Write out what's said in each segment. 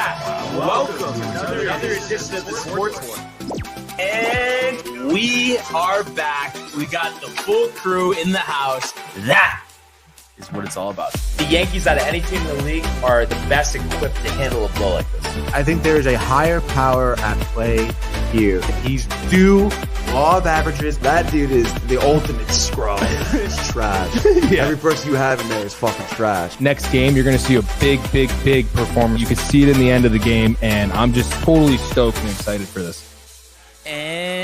back. Welcome to another edition of the Sports War. And we are back. We got the full crew in the house. That is what it's all about. The Yankees, out of any team in the league, are the best equipped to handle a blow like this. I think there is a higher power at play here. He's due law of averages. That dude is the ultimate scrub. It's trash. Yeah. Every person you have in there is fucking trash. Next game, you're going to see a big performance. You can see it in the end of the game, and I'm just totally stoked and excited for this. And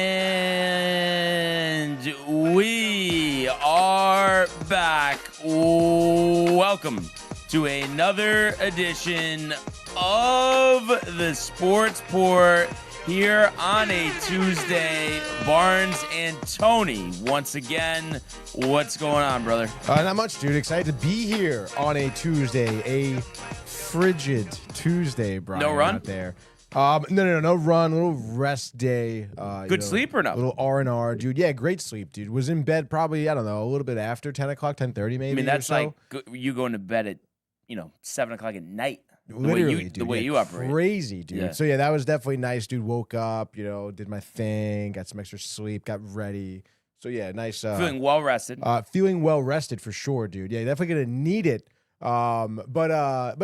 we are back. Welcome to another edition of the Sports Port here on a Tuesday. Barnes and Tony, once again, what's going on, brother? Not much, dude. Excited to be here on a Tuesday, a frigid Tuesday, Brian. No run? Out there. No run. A little rest day. Good sleep or no? A little R&R, dude. Yeah, great sleep, dude. Was in bed probably, I don't know, a little bit after 10 o'clock, 10:30 maybe. I mean, that's so. like you going to bed at 7 o'clock at night. Literally, the way you operate. Crazy, dude. Yeah. So, yeah, that was definitely nice, dude. Woke up, did my thing, got some extra sleep, got ready. So, yeah, nice. Feeling well rested. Feeling well rested for sure, dude. Yeah, definitely going to need it. But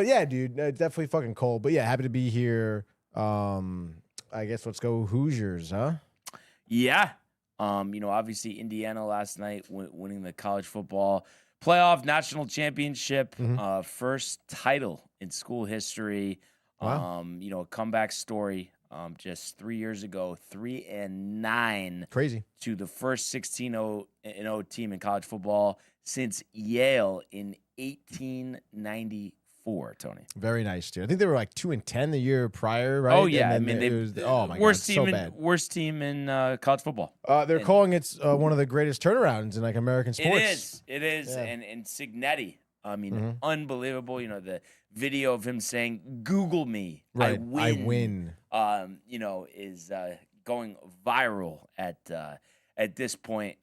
yeah, dude, definitely fucking cold. But, yeah, happy to be here. I guess let's go Hoosiers, huh? Yeah. Obviously Indiana last night winning the college football playoff national championship, first title in school history. Wow. A comeback story. Just 3 years ago, 3-9. Crazy. To the first 16-0 team in college football since Yale in 1894. Tony. Very nice, dude. I think they were like 2-10 the year prior, right? Oh yeah, and then it was oh my worst God, team so bad. Worst team in college football. They're calling it one of the greatest turnarounds in like American sports. It is, Yeah. and Signetti. I mean, unbelievable. The video of him saying, "Google me, Right, I I win." Is going viral at this point.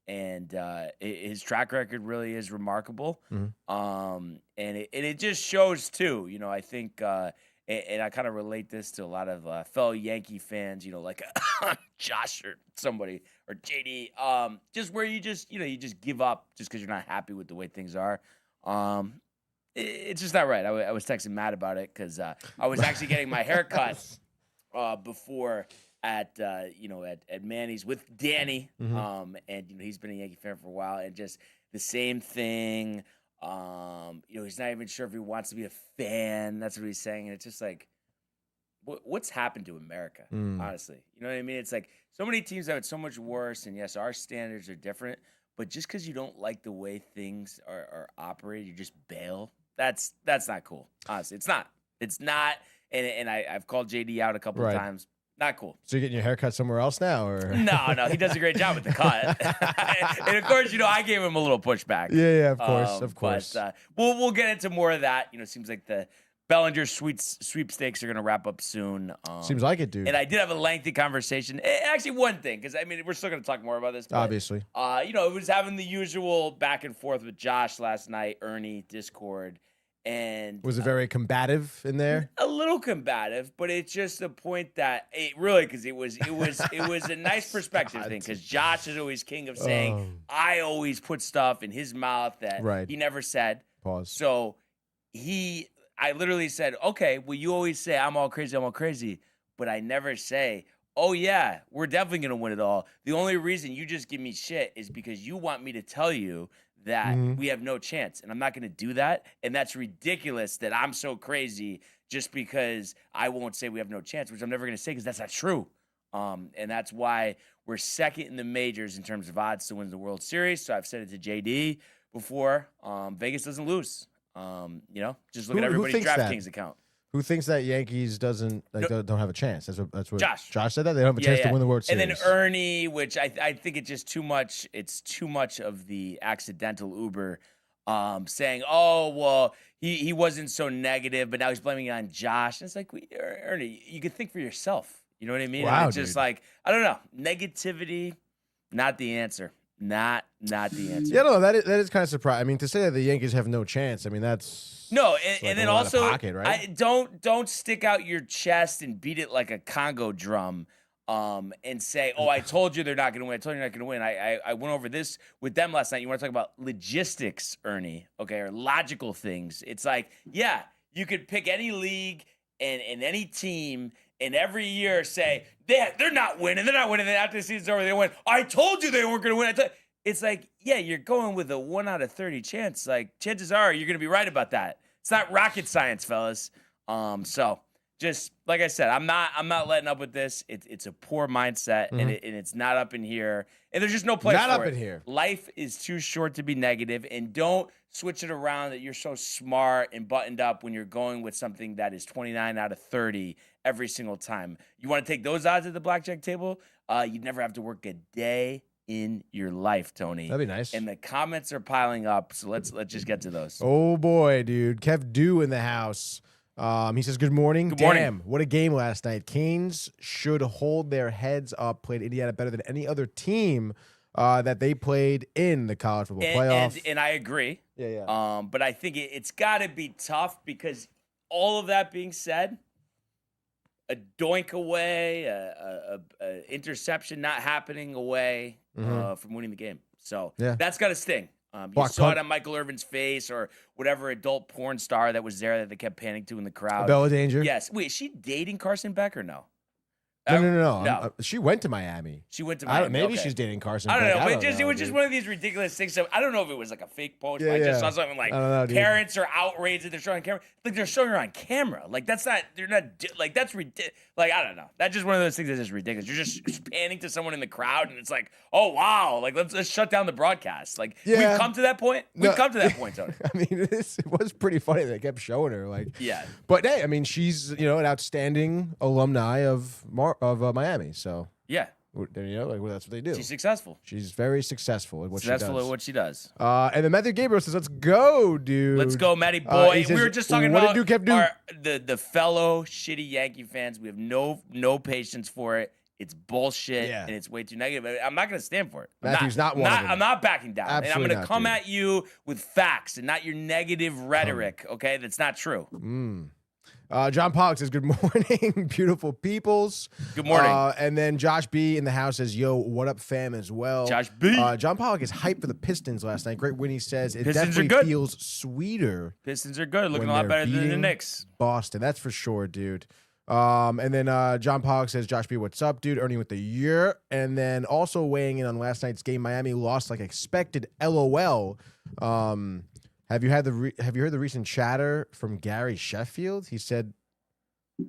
And his track record really is remarkable. And it just shows too, I think, and I kind of relate this to a lot of fellow Yankee fans, like Josh or somebody or JD, just where you just give up just because you're not happy with the way things are. It's just not right. I was texting Matt about it because I was actually getting my hair cut before at Manny's with Danny, and he's been a Yankee fan for a while, and just the same thing. He's not even sure if he wants to be a fan. That's what he's saying, and it's just like, what's happened to America? Honestly, you know what I mean? It's like so many teams have it so much worse, and yes, our standards are different, but just because you don't like the way things are operated, you just bail. That's not cool. Honestly, it's not. And I've called JD out a couple of times. Not cool. So you're getting your hair cut somewhere else now, or no? He does a great job with the cut, and of course, I gave him a little pushback. Yeah, of course. But we'll get into more of that. It seems like the Bellinger sweepstakes are going to wrap up soon. Seems like it, dude. And I did have a lengthy conversation. Actually, one thing, because we're still going to talk more about this. But, obviously. It was having the usual back and forth with Josh last night, Ernie, Discord. And was it very combative in there? A little combative, but it's just the point that because it was a nice perspective thing, because Josh is always king of saying I always put stuff in his mouth that he never said. Pause. So I literally said, okay, well, you always say I'm all crazy, but I never say, oh yeah, we're definitely gonna win it all. The only reason you just give me shit is because you want me to tell you that we have no chance, and I'm not going to do that, and that's ridiculous that I'm so crazy just because I won't say we have no chance, which I'm never going to say because that's not true, and that's why we're second in the majors in terms of odds to win the World Series, so I've said it to JD before. Vegas doesn't lose, just look at everybody's DraftKings account. Who thinks that Yankees don't have a chance? That's what Josh said that they don't have a chance to win the World Series. And then Ernie, which I think it's just too much. It's too much of the accidental Uber, saying, "Oh well, he wasn't so negative, but now he's blaming it on Josh." And it's like, Ernie, you can think for yourself. You know what I mean? Wow, and it's just like, I don't know, negativity, not the answer. Not the answer. Yeah, no, that is kind of surprising. I mean, to say that the Yankees have no chance, I mean, that's no, and like then a lot also of pocket, right? don't stick out your chest and beat it like a Congo drum. And say, oh, I told you they're not going to win. I told you you're not going to win. I went over this with them last night. You want to talk about logistics, Ernie, okay, or logical things. It's like, yeah, you could pick any league and any team and every year say, they're not winning. They're not winning. Then after the season's over, they win. I told you they weren't going to win. It's like, yeah, you're going with a 1 out of 30 chance. Like, chances are you're going to be right about that. It's not rocket science, fellas. So just like I said, I'm not letting up with this. It's a poor mindset, and it's not up in here. And there's just no place Not for up it. in here. Life is too short to be negative, and don't switch it around that you're so smart and buttoned up when you're going with something that is 29 out of 30 every single time. You want to take those odds at the blackjack table? You'd never have to work a day in your life, Tony. That'd be nice. And the comments are piling up, so let's just get to those. Oh boy, dude. Kev Dew in the house. He says, good morning. Good morning. Damn, what a game last night. Canes should hold their heads up, played Indiana better than any other team that they played in the college football playoff. And I agree. Yeah. But I think it's got to be tough because all of that being said, a doink away, a interception not happening away from winning the game. So that's got to sting. You saw it on Michael Irvin's face or whatever adult porn star that was there that they kept panning to in the crowd. Bella Danger? Yes. Wait, is she dating Carson Beck or no? No. She went to Miami. She went to Miami. Maybe she's dating Carson I don't Beck. know. But it was just one of these ridiculous things. So I don't know if it was like a fake post. Yeah, I just saw something like I don't know, dude. parents are outraged that they're showing on camera. Like they're showing her on camera. Like that's not. They're not. Like that's ridiculous. Like I don't know. That's just one of those things that's just ridiculous. You're just panning to someone in the crowd, and it's like, oh wow. Like let's shut down the broadcast. Like we've come to that point. We've come to that point, Tony. I mean, it was pretty funny that they kept showing her. Like, yeah. But hey, I mean, she's an outstanding alumni of Miami. So yeah, that's what they do. She's successful. She's very successful at what she does. Successful at what she does. And then Matthew Gabriel says, "Let's go, dude. Let's go, Matty boy." Says, we were just talking what about did Duke do? the fellow shitty Yankee fans. We have no patience for it. It's bullshit and it's way too negative. I'm not going to stand for it. Matthew's not one of them. I'm not backing down. Absolutely and I'm going not, to come dude. at you with facts and not your negative rhetoric. Okay, that's not true. John Pollock says, good morning, beautiful peoples. Good morning. And then Josh B in the house says, yo, what up, fam, as well. Josh B. John Pollock is hyped for the Pistons last night. Great win, he says. It Pistons are definitely good. feels sweeter. Pistons are good. Looking when a lot they're better than the beating Knicks. Boston, that's for sure, dude. And then John Pollock says, Josh B, what's up, dude? Ernie with the year. And then also weighing in on last night's game, Miami lost like expected. LOL. Have you heard the recent chatter from Gary Sheffield? He said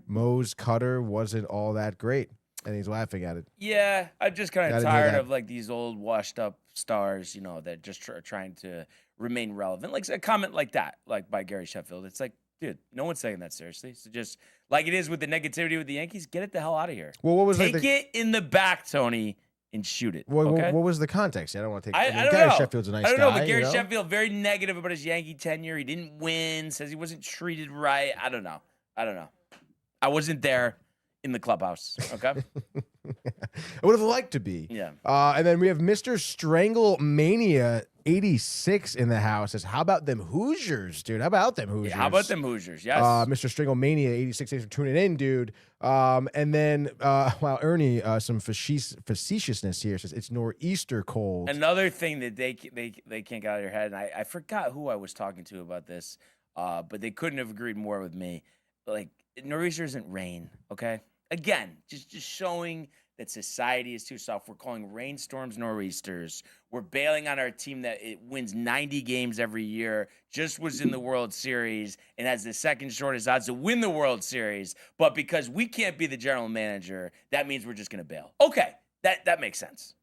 Mo's cutter wasn't all that great, and he's laughing at it. Yeah, I'm just kind of Gotta tired do that. of like these old washed up stars, that just are trying to remain relevant. Like a comment like that, like by Gary Sheffield. It's like, dude, no one's taking that seriously. So just like it is with the negativity with the Yankees, get it the hell out of here. Well, what was Take it in the back, Tony, and shoot it. Well, okay? what was the context? I don't want to take. I don't Gary know. Sheffield's a nice guy. I don't know, but Gary you know? Sheffield very negative about his Yankee tenure. He didn't win. Says he wasn't treated right. I don't know. I wasn't there in the clubhouse. Okay. I would have liked to be. Yeah. And then we have Mr. Strangle Mania 86 in the house. Says, how about them Hoosiers, dude? How about them Hoosiers? Yeah, how about them Hoosiers? Yes. Mr. Strangle Mania 86. Thanks for tuning in, dude. And then, wow, Ernie, some facetiousness here says it's nor'easter cold. Another thing that they can't get out of their head, and I forgot who I was talking to about this, but they couldn't have agreed more with me. Like, nor'easter isn't rain, okay? Again, just showing that society is too soft. We're calling rainstorms nor'easters. We're bailing on our team that it wins 90 games every year, just was in the World Series, and has the second shortest odds to win the World Series. But because we can't be the general manager, that means we're just going to bail. Okay, that makes sense.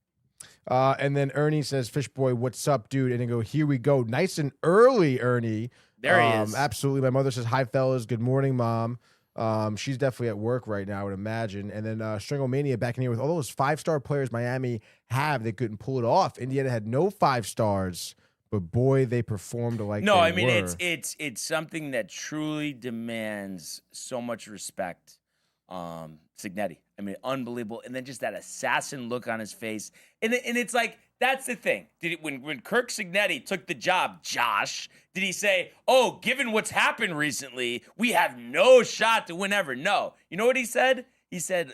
And then Ernie says, Fish Boy, what's up, dude? And then go, here we go. Nice and early, Ernie. There he is. Absolutely. My mother says, hi, fellas. Good morning, Mom. She's definitely at work right now, I would imagine. And then Stringomania back in here with all those 5-star players Miami have. They couldn't pull it off. Indiana had no 5 stars, but boy, they performed like no. they I mean, were. it's something that truly demands so much respect. Signetti, I mean, unbelievable. And then just that assassin look on his face, and it's like that's the thing. When Kirk Cignetti took the job, Josh, did he say, "Oh, given what's happened recently, we have no shot to win ever"? No. You know what he said? He said,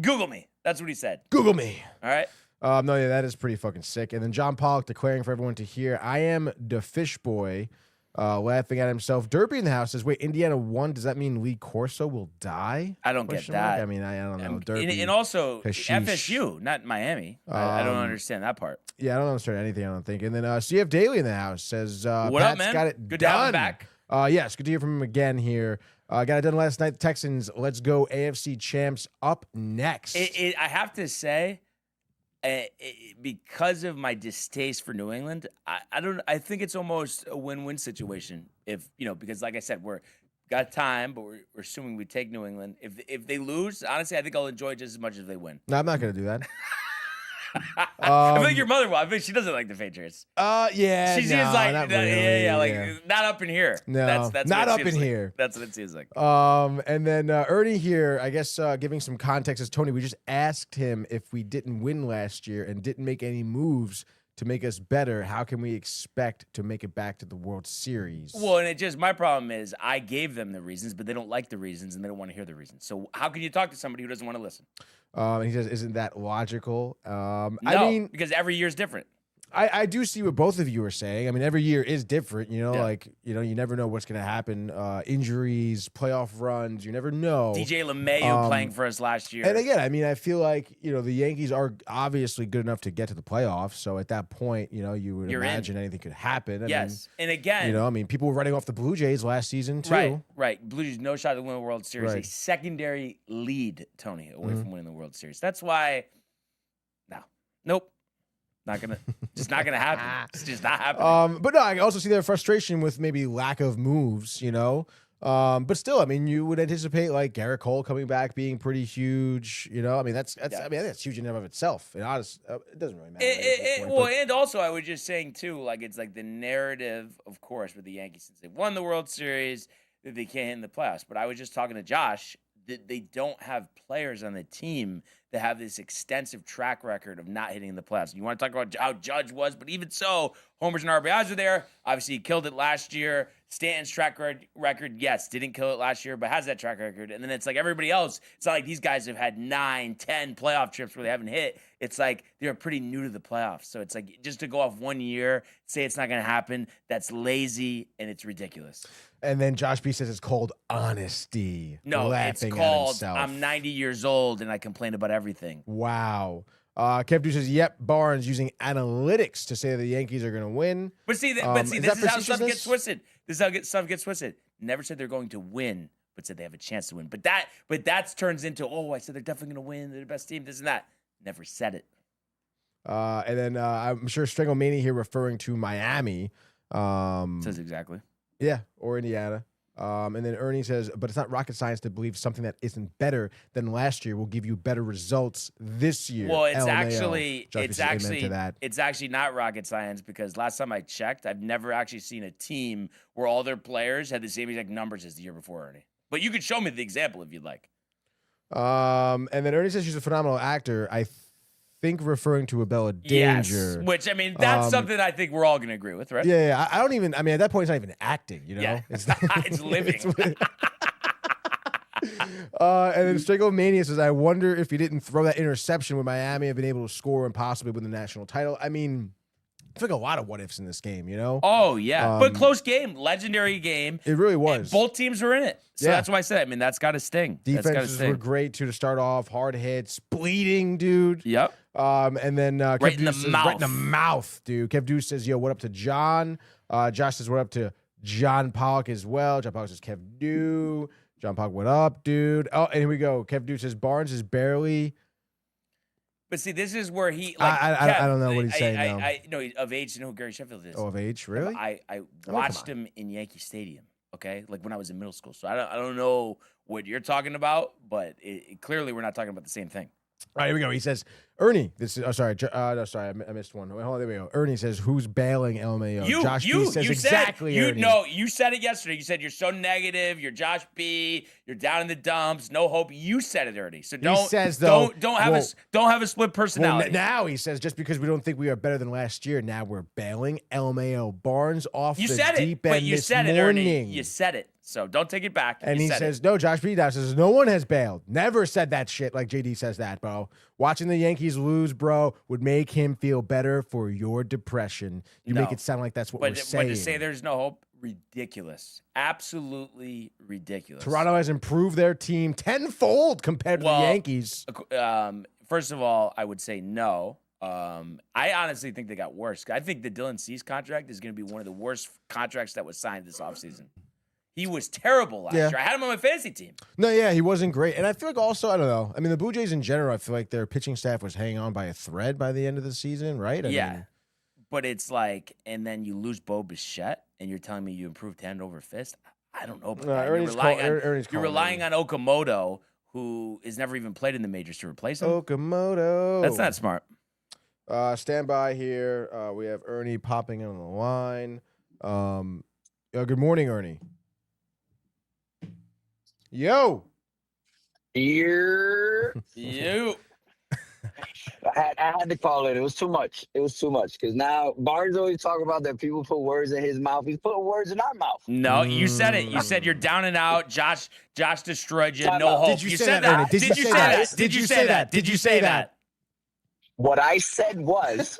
Google me. That's what he said. Google me. All right. No, yeah, that is pretty fucking sick. And then John Pollock declaring for everyone to hear, "I am the fish boy," laughing at himself. Derby in the house says, "Wait, Indiana won? Does that mean Lee Corso will die?" I don't get that. I mean, I don't know. Derby. And also, Hashish. FSU, not Miami. I don't understand that part. Yeah, I don't understand anything, I don't think. And then CF Daly in the house says, what Pat's up, man? got it Good done. to have him back. Yes, good to hear from him again here. Got it done last night. The Texans, let's go AFC champs up next. I have to say, because of my distaste for New England, I think it's almost a win-win situation. Because like I said, we're got time, but we're assuming we take New England. If they lose, honestly, I think I'll enjoy it just as much as they win. No, I'm not going to do that. I think your mother will. I think she doesn't like the Patriots. Yeah, She seems like, not really, not up in here. No, that's not what up it in seems like. here. That's what it seems like. And then Ernie here, I guess, giving some context, is Tony. We just asked him if we didn't win last year and didn't make any moves to make us better, how can we expect to make it back to the World Series? Well, and my problem is I gave them the reasons, but they don't like the reasons and they don't want to hear the reasons. So how can you talk to somebody who doesn't want to listen? He says, "Isn't that logical?" No, I mean, because every year is different. I do see what both of you are saying. I mean, every year is different, you never know what's going to happen. Injuries, playoff runs, you never know. DJ LeMahieu playing for us last year. And again, I mean, I feel like, the Yankees are obviously good enough to get to the playoffs. So at that point, you would imagine anything could happen. Yes. And again, people were writing off the Blue Jays last season too. Right. Blue Jays, no shot to win the World Series. Right. A secondary lead, Tony, away from winning the World Series. That's why, nope. Just not gonna happen. It's just not happening. But no, I also see their frustration with maybe lack of moves, But still, I mean, you would anticipate like Garrett Cole coming back being pretty huge, I mean, that's I think that's huge in and of itself. And it doesn't really matter. And also I was just saying too, like it's like the narrative, of course, with the Yankees since they won the World Series, that they can't hit in the playoffs. But I was just talking to Josh that they don't have players on the team that have this extensive track record of not hitting the playoffs. You want to talk about how Judge was, but even so, homers and RBIs are there. Obviously, he killed it last year. Stanton's track record, yes, didn't kill it last year, but has that track record. And then it's like everybody else. It's not like these guys have had 9, 10 playoff trips where they haven't hit. It's like they're pretty new to the playoffs. So it's like just to go off 1 year, say it's not going to happen, that's lazy and it's ridiculous. And then Josh B says it's called honesty. No, it's called I'm 90 years old and I complain about everything. Wow. Kev Du says, "Yep, Barnes using analytics to say the Yankees are going to win." But see, this is how stuff gets twisted. This is how stuff gets twisted. Never said they're going to win, but said they have a chance to win. But that turns into, I said they're definitely going to win. They're the best team. This and that. Never said it. And then I'm sure Stranglemania here referring to Miami. Says exactly. Yeah, or Indiana. And then Ernie says, "But it's not rocket science to believe something that isn't better than last year will give you better results this year." Well, it's LMAO. actually not rocket science because last time I checked, I've never actually seen a team where all their players had the same exact numbers as the year before, Ernie. But you could show me the example if you'd like. And then Ernie says she's a phenomenal actor. I think referring to Abella Danger. Yes, which, I mean, that's something I think we're all going to agree with, right? Yeah. I don't even, I mean, at that point, it's not even acting, Yeah. It's, it's living. And then Stranglemania says, "I wonder if he didn't throw that interception would Miami have been able to score and possibly win the national title." I mean, it's like a lot of what ifs in this game, Oh, yeah. But close game, legendary game. It really was. And both teams were in it. So that's why I said, I mean, that's got to sting. Defenses were great, too, to start off. Hard hits, bleeding, dude. Yep. And then right in the mouth. Right in the mouth, dude. Kev Du says, "Yo, what up to John?" Josh says, "What up to John Pollock as well?" John Pollock says, "Kev Du." John Pollock, "What up, dude?" Oh, and here we go. Kev Du says, "Barnes is barely..." But see, this is where he I don't know what he's saying now. I know of age to know who Gary Sheffield is. Oh, of age, really? I watched him in Yankee Stadium. Okay, like when I was in middle school. So I don't know what you're talking about, but clearly we're not talking about the same thing. All right, here we go. He says, Ernie, this is sorry, no, sorry, I missed one. Wait, hold on, there we go. Ernie says, "Who's bailing LMAO?" Josh B says exactly. You you said it yesterday. You said you're so negative. You're Josh B. You're down in the dumps. No hope. You said it, Ernie. So don't. He says though, don't have a split personality. Now he says just because we don't think we are better than last year, now we're bailing LMAO. Barnes off the deep end. You said it, Ernie. You said it. So don't take it back. And he says, no, Josh B now says, no one has bailed. Never said that shit like JD says that, bro. Watching the Yankees lose, bro, would make him feel better for your depression. You make it sound like that's what we're saying. But to say there's no hope, ridiculous. Absolutely ridiculous. Toronto has improved their team tenfold compared to the Yankees. First of all, I would say no. I honestly think they got worse. I think the Dylan Cease contract is going to be one of the worst contracts that was signed this offseason. He was terrible last year. I had him on my fantasy team. No, yeah, he wasn't great. And I feel like also, I don't know. I mean, the Blue Jays in general, I feel like their pitching staff was hanging on by a thread by the end of the season, right? I mean, but it's like, and then you lose Bo Bichette, and you're telling me you improved hand over fist? I don't know. But you're relying on Okamoto, who has never even played in the majors, to replace him. Okamoto. That's not smart. Stand by here. We have Ernie popping on the line. Good morning, Ernie. Yo. Here. You. I had to call it. It was too much. Because now Barnes always talk about that people put words in his mouth. He's putting words in our mouth. No, you said it. You said you're down and out. Josh destroyed you. No hope. Did you say that, Ernie? Did you say that? Did you say that? Did you say that? What I said was,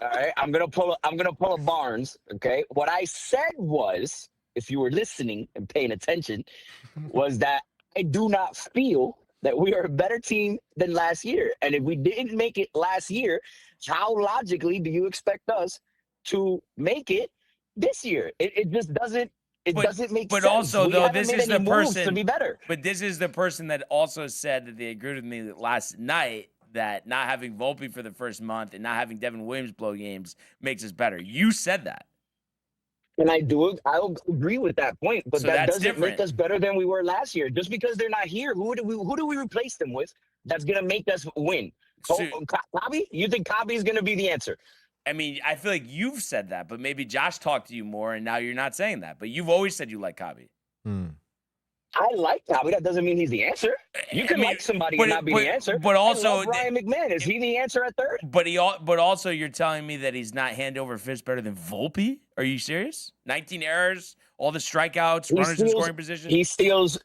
all right, I'm gonna pull a Barnes. Okay. What I said was, if you were listening and paying attention, was that I do not feel that we are a better team than last year. And if we didn't make it last year, how logically do you expect us to make it this year? It just doesn't. Doesn't make sense. But also, though, this is the person to be better. But this is the person that also said that they agreed with me last night that not having Volpe for the first month and not having Devin Williams blow games makes us better. You said that. And I'll agree with that point, but so that doesn't make us better than we were last year. Just because they're not here, who do we replace them with that's going to make us win? Kabi? You think Kabi is going to be the answer? I mean, I feel like you've said that, but maybe Josh talked to you more, and now you're not saying that. But you've always said you like Kabi. I like Kabi. That doesn't mean he's the answer. You can like somebody and not be the answer. But also, Brian McMahon, is he the answer at third? But also, you're telling me that he's not hand over fist better than Volpe? Are you serious? 19 errors, all the strikouts, runners in scoring position. He steals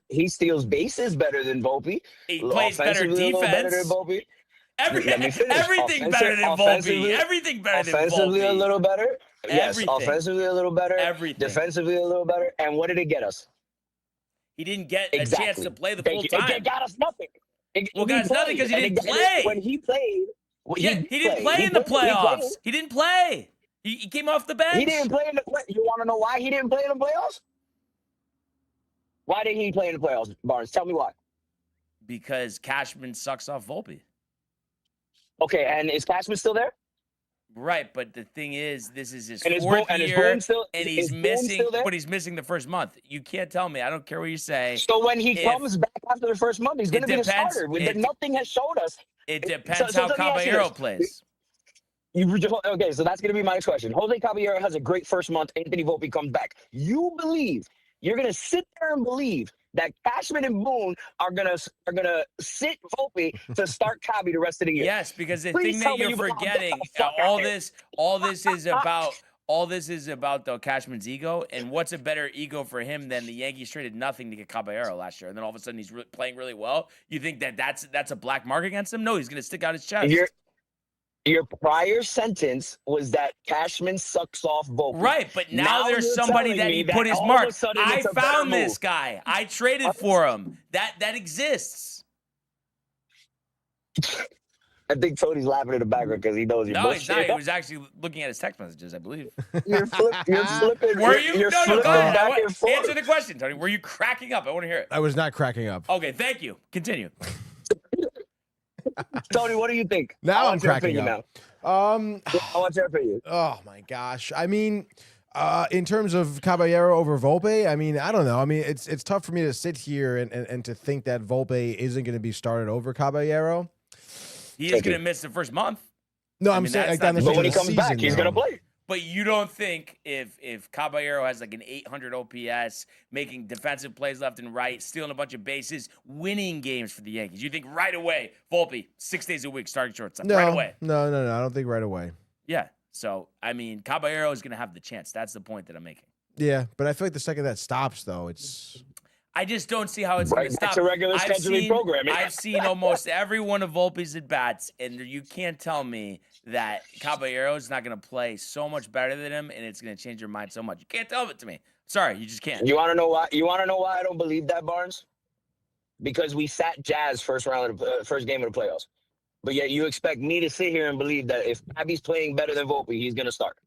bases better than Volpe. He plays better defense. Better than Volpe. Everything better than Volpe. Everything better than Volpe. Offensively a little better. Yes, offensively a little better. Everything. Defensively a little better. And what did it get us? He didn't get a chance to play the full time. It got us nothing. Got us nothing because he didn't play. When he played, he didn't play in the playoffs. He didn't play. He came off the bench. He didn't play in the playoffs. You want to know why he didn't play in the playoffs? Why didn't he play in the playoffs, Barnes? Tell me why. Because Cashman sucks off Volpe. Okay, and is Cashman still there? Right, but the thing is, this is his fourth year, and he's missing. But he's missing the first month. You can't tell me. I don't care what you say. So when he comes back after the first month, he's going to be the starter. Nothing has showed us. It depends how Caballero plays. Okay, so that's going to be my next question. Jose Caballero has a great first month. Anthony Volpe comes back. You're going to sit there and believe that Cashman and Boone are gonna sit Volpe to start Kabi the rest of the year. Yes, because the thing that you're forgetting, all this is about though Cashman's ego, and what's a better ego for him than the Yankees traded nothing to get Caballero last year, and then all of a sudden he's playing really well. You think that's a black mark against him? No, he's gonna stick out his chest. Your prior sentence was that Cashman sucks off Volpe. Right, but now there's somebody that he put his mark. I found this guy. I traded for him. That exists. I think Tony's laughing in the background because he knows you're bullshit. No, he's not. He was actually looking at his text messages, I believe. You're flipping. Were you? You're No, go ahead. Answer the question, Tony. Were you cracking up? I want to hear it. I was not cracking up. Okay, thank you. Continue. Tony, what do you think? Now I'm cracking up. I want your opinion. Oh my gosh. I mean, in terms of Caballero over Volpe, I mean, I don't know. I mean, it's tough for me to sit here and to think that Volpe isn't going to be started over Caballero. He is going to miss the first month. No, I I'm mean, saying that's like down not the the But when he stretch of comes the back, season, he's though. going to play. But you don't think if Caballero has like an 800 OPS, making defensive plays left and right, stealing a bunch of bases, winning games for the Yankees, you think right away, Volpe, 6 days a week, starting shortstop, right away? No. I don't think right away. Yeah. So, I mean, Caballero is going to have the chance. That's the point that I'm making. Yeah, but I feel like the second that stops, though, it's. I just don't see how it's going to stop. It's a regular scheduling program. I've seen almost every one of Volpe's at-bats, and you can't tell me that Caballero is not going to play so much better than him, and it's going to change your mind so much. You can't tell it to me. Sorry, you just can't. You want to know why? You want to know why I don't believe that, Barnes? Because we sat Jazz first game of the playoffs. But yet you expect me to sit here and believe that if Abby's playing better than Volpe, he's going to start.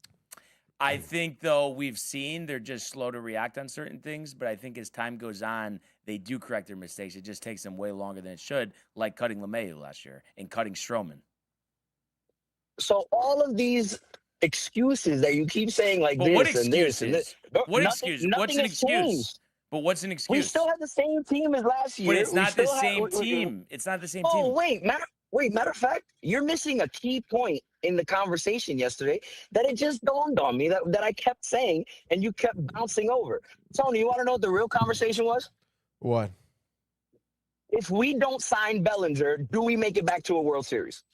I think, though, we've seen they're just slow to react on certain things, but I think as time goes on, they do correct their mistakes. It just takes them way longer than it should, like cutting LeMahieu last year and cutting Stroman. So all of these excuses that you keep saying, like But what this and this and this. What excuse? What's an excuse? Changed. But what's an excuse? We still have the same team as last year. But it's not the same have, team. It's not the same Oh, team. matter of fact, you're missing a key point in the conversation yesterday that it just dawned on me that I kept saying and you kept bouncing over. Tony, you want to know what the real conversation was? What? If we don't sign Bellinger, do we make it back to a World Series?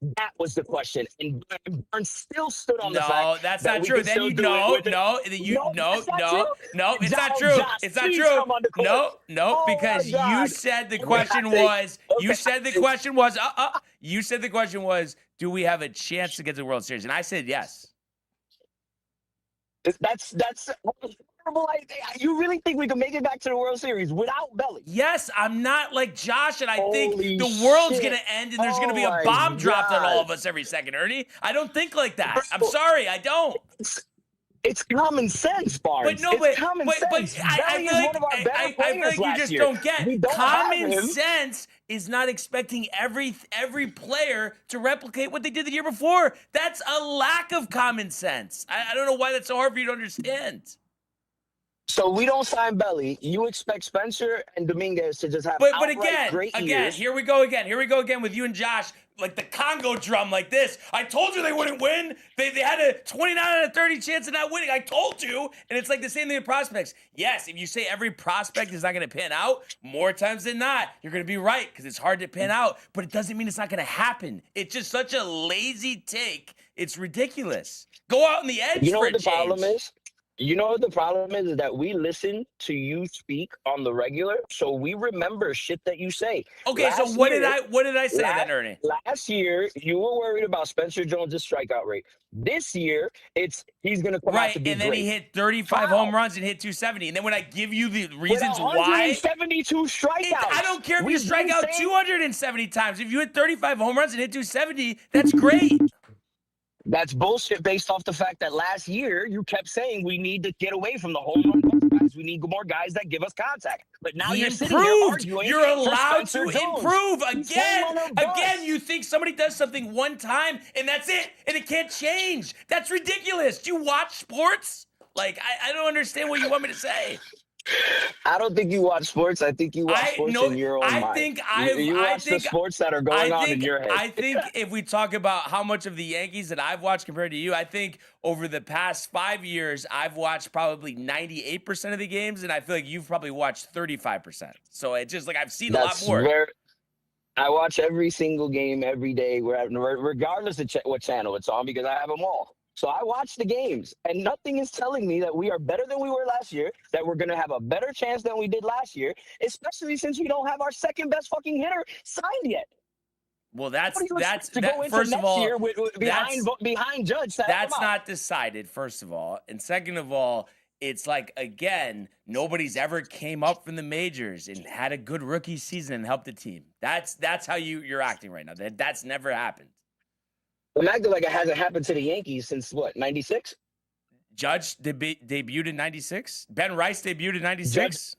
That was the question, and Burns still stood on the fact. No, that's not true. Then you it's not true. It's not true. No, because you said the question was. You said the question was. You said the question was. Do we have a chance to get to the World Series? And I said yes. That's horrible. You really think we can make it back to the World Series without Belly? Yes, I'm not like Josh, and I think the world's going to end and there's going to be a bomb dropped on all of us every second, Ernie. I don't think like that. I'm sorry, I don't. It's common sense, Barnes. It's common sense. I feel like you just don't get. Common sense is not expecting every player to replicate what they did the year before. That's a lack of common sense. I don't know why that's so hard for you to understand. So we don't sign Belly. You expect Spencer and Dominguez to just have great years. Here we go again with you and Josh, like the Congo drum like this. I told you they wouldn't win. They had a 29 out of 30 chance of not winning. I told you. And it's like the same thing with prospects. Yes, if you say every prospect is not going to pan out, more times than not, you're going to be right because it's hard to pan out. But it doesn't mean it's not going to happen. It's just such a lazy take. It's ridiculous. Go out on the edge. You know what the problem is? You know what the problem is that we listen to you speak on the regular, so we remember shit that you say. Okay, so what did I say then, Ernie? Last year, you were worried about Spencer Jones' strikeout rate. This year, he's going to come out to be and then great. he hit 35 home runs and hit 270. And then when I give you the reasons why, 172 strikeouts. I don't care if you strike out 270 times. If you hit 35 home runs and hit 270, that's great. That's bullshit based off the fact that last year you kept saying we need to get away from the home run guys. We need more guys that give us contact. But now you're sitting here arguing. You're allowed to improve again. You think somebody does something one time and that's it, and it can't change. That's ridiculous. Do you watch sports? Like I don't understand what you want me to say. I don't think you watch sports. I think you watch sports in your own mind. You watch the sports that are going on in your head. I think if we talk about how much of the Yankees that I've watched compared to you, I think over the past 5 years, I've watched probably 98% of the games, and I feel like you've probably watched 35%. So it's just like I've seen a lot more. I watch every single game every day, regardless of what channel it's on, because I have them all. So I watch the games, and nothing is telling me that we are better than we were last year, that we're going to have a better chance than we did last year, especially since we don't have our second best fucking hitter signed yet. Well, that's first of all, behind Judge. That's not decided, first of all. And second of all, it's like, again, nobody's ever came up from the majors and had a good rookie season and helped the team. That's how you're acting right now. That's never happened. I'm acting like it hasn't happened to the Yankees since, what, 96? Judge debuted in 96. Ben Rice debuted in 96.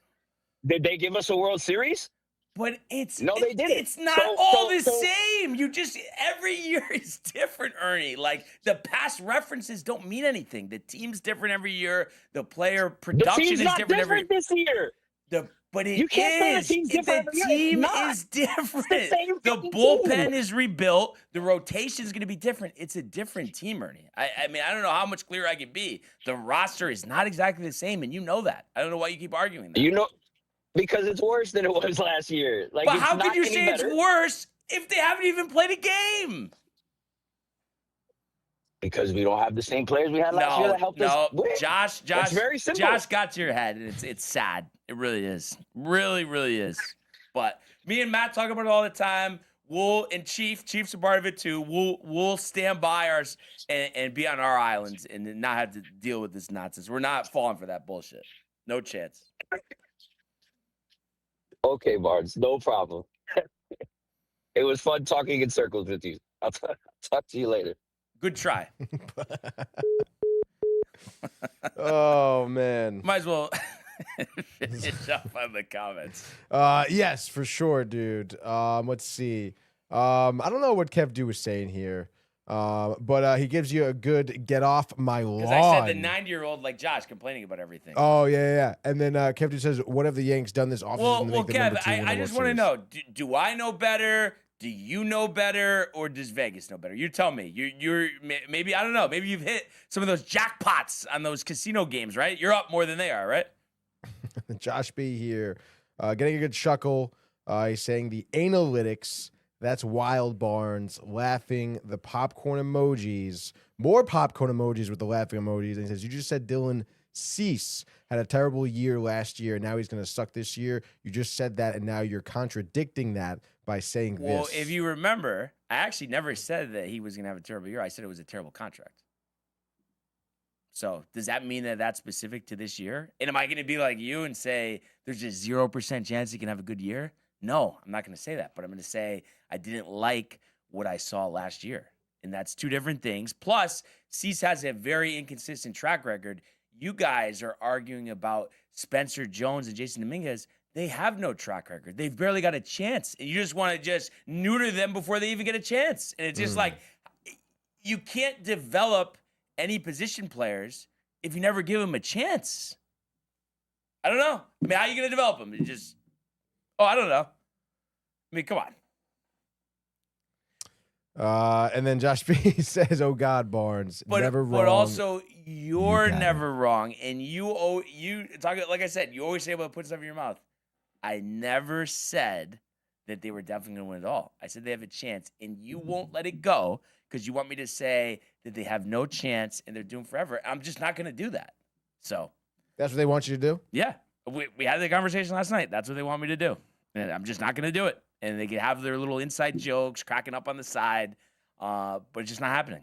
Did they give us a World Series? But they didn't. It's not the same. You just, every year is different, Ernie. Like, the past references don't mean anything. The team's different every year. The player production is different every year. This year. But You can't say the team's different The every year. It's team not. is different. same The fucking bullpen team. is rebuilt. The rotation is going to be different. It's a different team, Ernie. I mean, I don't know how much clearer I can be. The roster is not exactly the same, and you know that. I don't know why you keep arguing that. You know, because it's worse than it was last year. Like, But it's how not could you any say better. it's worse if they haven't even played a game? Because we don't have the same players we had last year that helped us win. Josh, It's very simple. Josh got to your head, and it's sad. It really is. Really, really is. But me and Matt talk about it all the time. Chief's a part of it too. We'll stand by ours and be on our islands and not have to deal with this nonsense. We're not falling for that bullshit. No chance. Okay, Barnes, no problem. It was fun talking in circles with you. I'll talk to you later. Good try. Oh man. Might as well finish up on the comments. Yes, for sure, dude. Let's see. I don't know what Kev Du was saying here. But he gives you a good get off my lawn. Because I said the 90-year-old like Josh complaining about everything. Oh, yeah. And then Kev Du says, what have the Yanks done this offseason to make the Kev, number 2 I just want to know, do I know better? Do you know better, or does Vegas know better? You tell me. You're maybe, I don't know. Maybe you've hit some of those jackpots on those casino games, right? You're up more than they are, right? Josh B here, getting a good chuckle. He's saying the analytics. That's wild, Barnes. Laughing, the popcorn emojis. More popcorn emojis with the laughing emojis. And he says, you just said Dylan Cease had a terrible year last year, and now he's going to suck this year. You just said that, and now you're contradicting that by saying this. Well, if you remember, I actually never said that he was going to have a terrible year. I said it was a terrible contract. So does that mean that that's specific to this year? And am I going to be like you and say there's a 0% chance he can have a good year? No, I'm not going to say that. But I'm going to say I didn't like what I saw last year. And that's two different things. Plus, Cease has a very inconsistent track record. You guys are arguing about Spencer Jones and Jason Dominguez. They have no track record. They've barely got a chance. And you just want to just neuter them before they even get a chance. And it's just like, you can't develop any position players if you never give them a chance. I don't know. I mean, how are you going to develop them? I don't know. I mean, come on. And then Josh B says, "Oh God, Barnes, never wrong." But also, you're never wrong, and you talk like I said. You always say about putting stuff in your mouth. I never said that they were definitely going to win it all. I said they have a chance, and you won't let it go because you want me to say that they have no chance and they're doomed forever. I'm just not going to do that. So that's what they want you to do. Yeah, we had the conversation last night. That's what they want me to do, and I'm just not going to do it. And they can have their little inside jokes, cracking up on the side, but it's just not happening.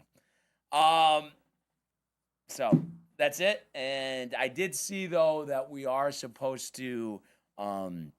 So that's it. And I did see though that we are supposed to find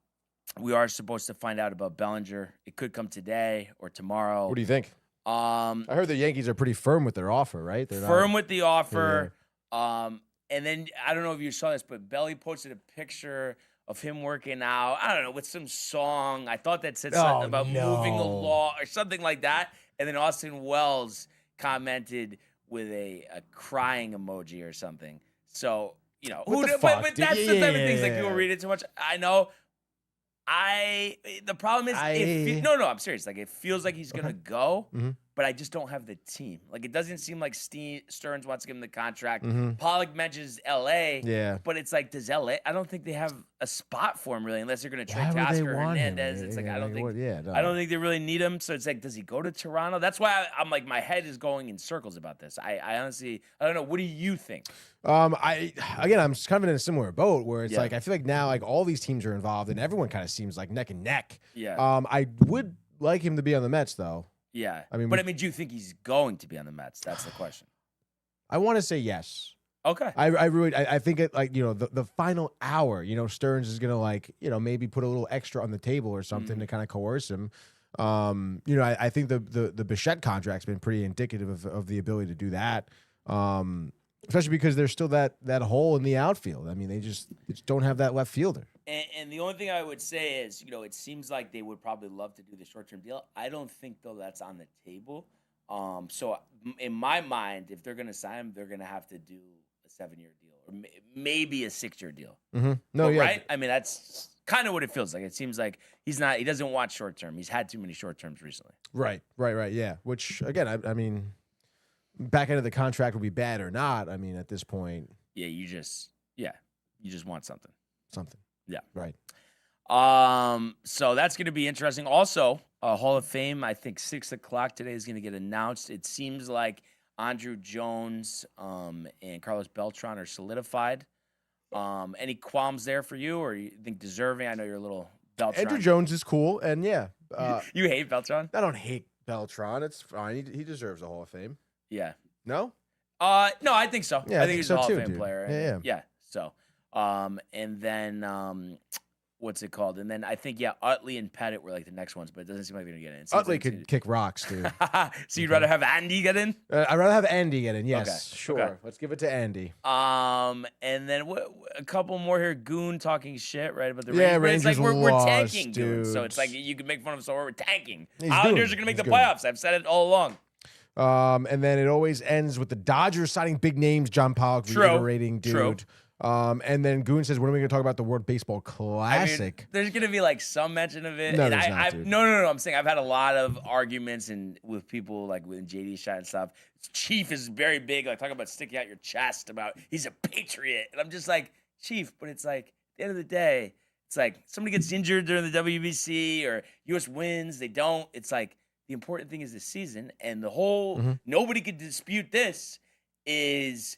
out about Bellinger. It could come today or tomorrow. What do you think? I heard the Yankees are pretty firm with their offer, right? They're firm with the offer. Yeah. And then I don't know if you saw this, but Belly posted a picture of him working out, I don't know, with some song. I thought that said something about moving a law or something like that. And then Austin Wells commented with a crying emoji or something. So, you know, but that's the type of things like people read it too much. I know. The problem is, I'm serious. Like, it feels like he's going to go, but I just don't have the team. Like, it doesn't seem like Stearns wants to give him the contract. Pollock mentions L.A., but it's like, does L.A., I don't think they have a spot for him, really, unless they're going to trade Tasker or Hernandez. It's like, I don't think they really need him. So it's like, does he go to Toronto? That's why I'm like, my head is going in circles about this. I honestly, I don't know. What do you think? I'm kind of in a similar boat where it's like, I feel like now like all these teams are involved and everyone kind of seems like neck and neck. Yeah. I would like him to be on the Mets though. Yeah. I mean, do you think he's going to be on the Mets? That's the question. I want to say yes. Okay. I think it, like, you know, the final hour, you know, Stearns is going to, like, you know, maybe put a little extra on the table or something to kind of coerce him. You know, I think the Bichette contract's been pretty indicative of the ability to do that. Especially because there's still that hole in the outfield. I mean, they just don't have that left fielder. And the only thing I would say is, you know, it seems like they would probably love to do the short-term deal. I don't think, though, that's on the table. So in my mind, if they're going to sign him, they're going to have to do a 7-year deal or maybe a 6-year deal. No, yeah. Right? I mean, that's kind of what it feels like. It seems like he doesn't watch short term. He's had too many short terms recently. Right. Yeah. Which again, I mean, back end of the contract will be bad or not. I mean, at this point, Yeah, you just want something. Yeah. Right. So that's going to be interesting. Also, Hall of Fame, I think 6 o'clock today is going to get announced. It seems like Andrew Jones and Carlos Beltran are solidified. Any qualms there for you, or you think deserving? I know you're a little Beltran. Andrew Jones is cool, and yeah, you hate Beltran? I don't hate Beltran. It's fine. He deserves a Hall of Fame. Yeah. No. No, I think so. Yeah, I think he's so a Hall too, of Fame dude. player. Yeah. So, and then what's it called? And then I think Utley and Pettit were like the next ones, but it doesn't seem like they're gonna get in. Utley could kick rocks, dude. So you'd rather have Andy get in? I'd rather have Andy get in. Yes, Okay. sure. Okay. Let's give it to Andy. And then a couple more here. Goon talking shit right about the Yeah, Rangers. It's like we're lost, tanking, Goon. dude. So it's like you can make fun of us, so we're tanking. He's Islanders Goon. are gonna make He's the Goon. playoffs. I've said it all along. And then it always ends with the Dodgers signing big names. John Pollock reiterating, dude. True. And then Goon says, when are we going to talk about the World Baseball I Classic? mean, there's gonna be like some mention of it. No, and there's not, dude. No. I'm saying I've had a lot of arguments with people like with JD shot and stuff. Chief is very big, like talking about sticking out your chest about he's a patriot, and I'm just like, Chief, but it's like at the end of the day, it's like somebody gets injured during the WBC or US wins, they don't. It's like the important thing is the season, and the whole nobody could dispute this is.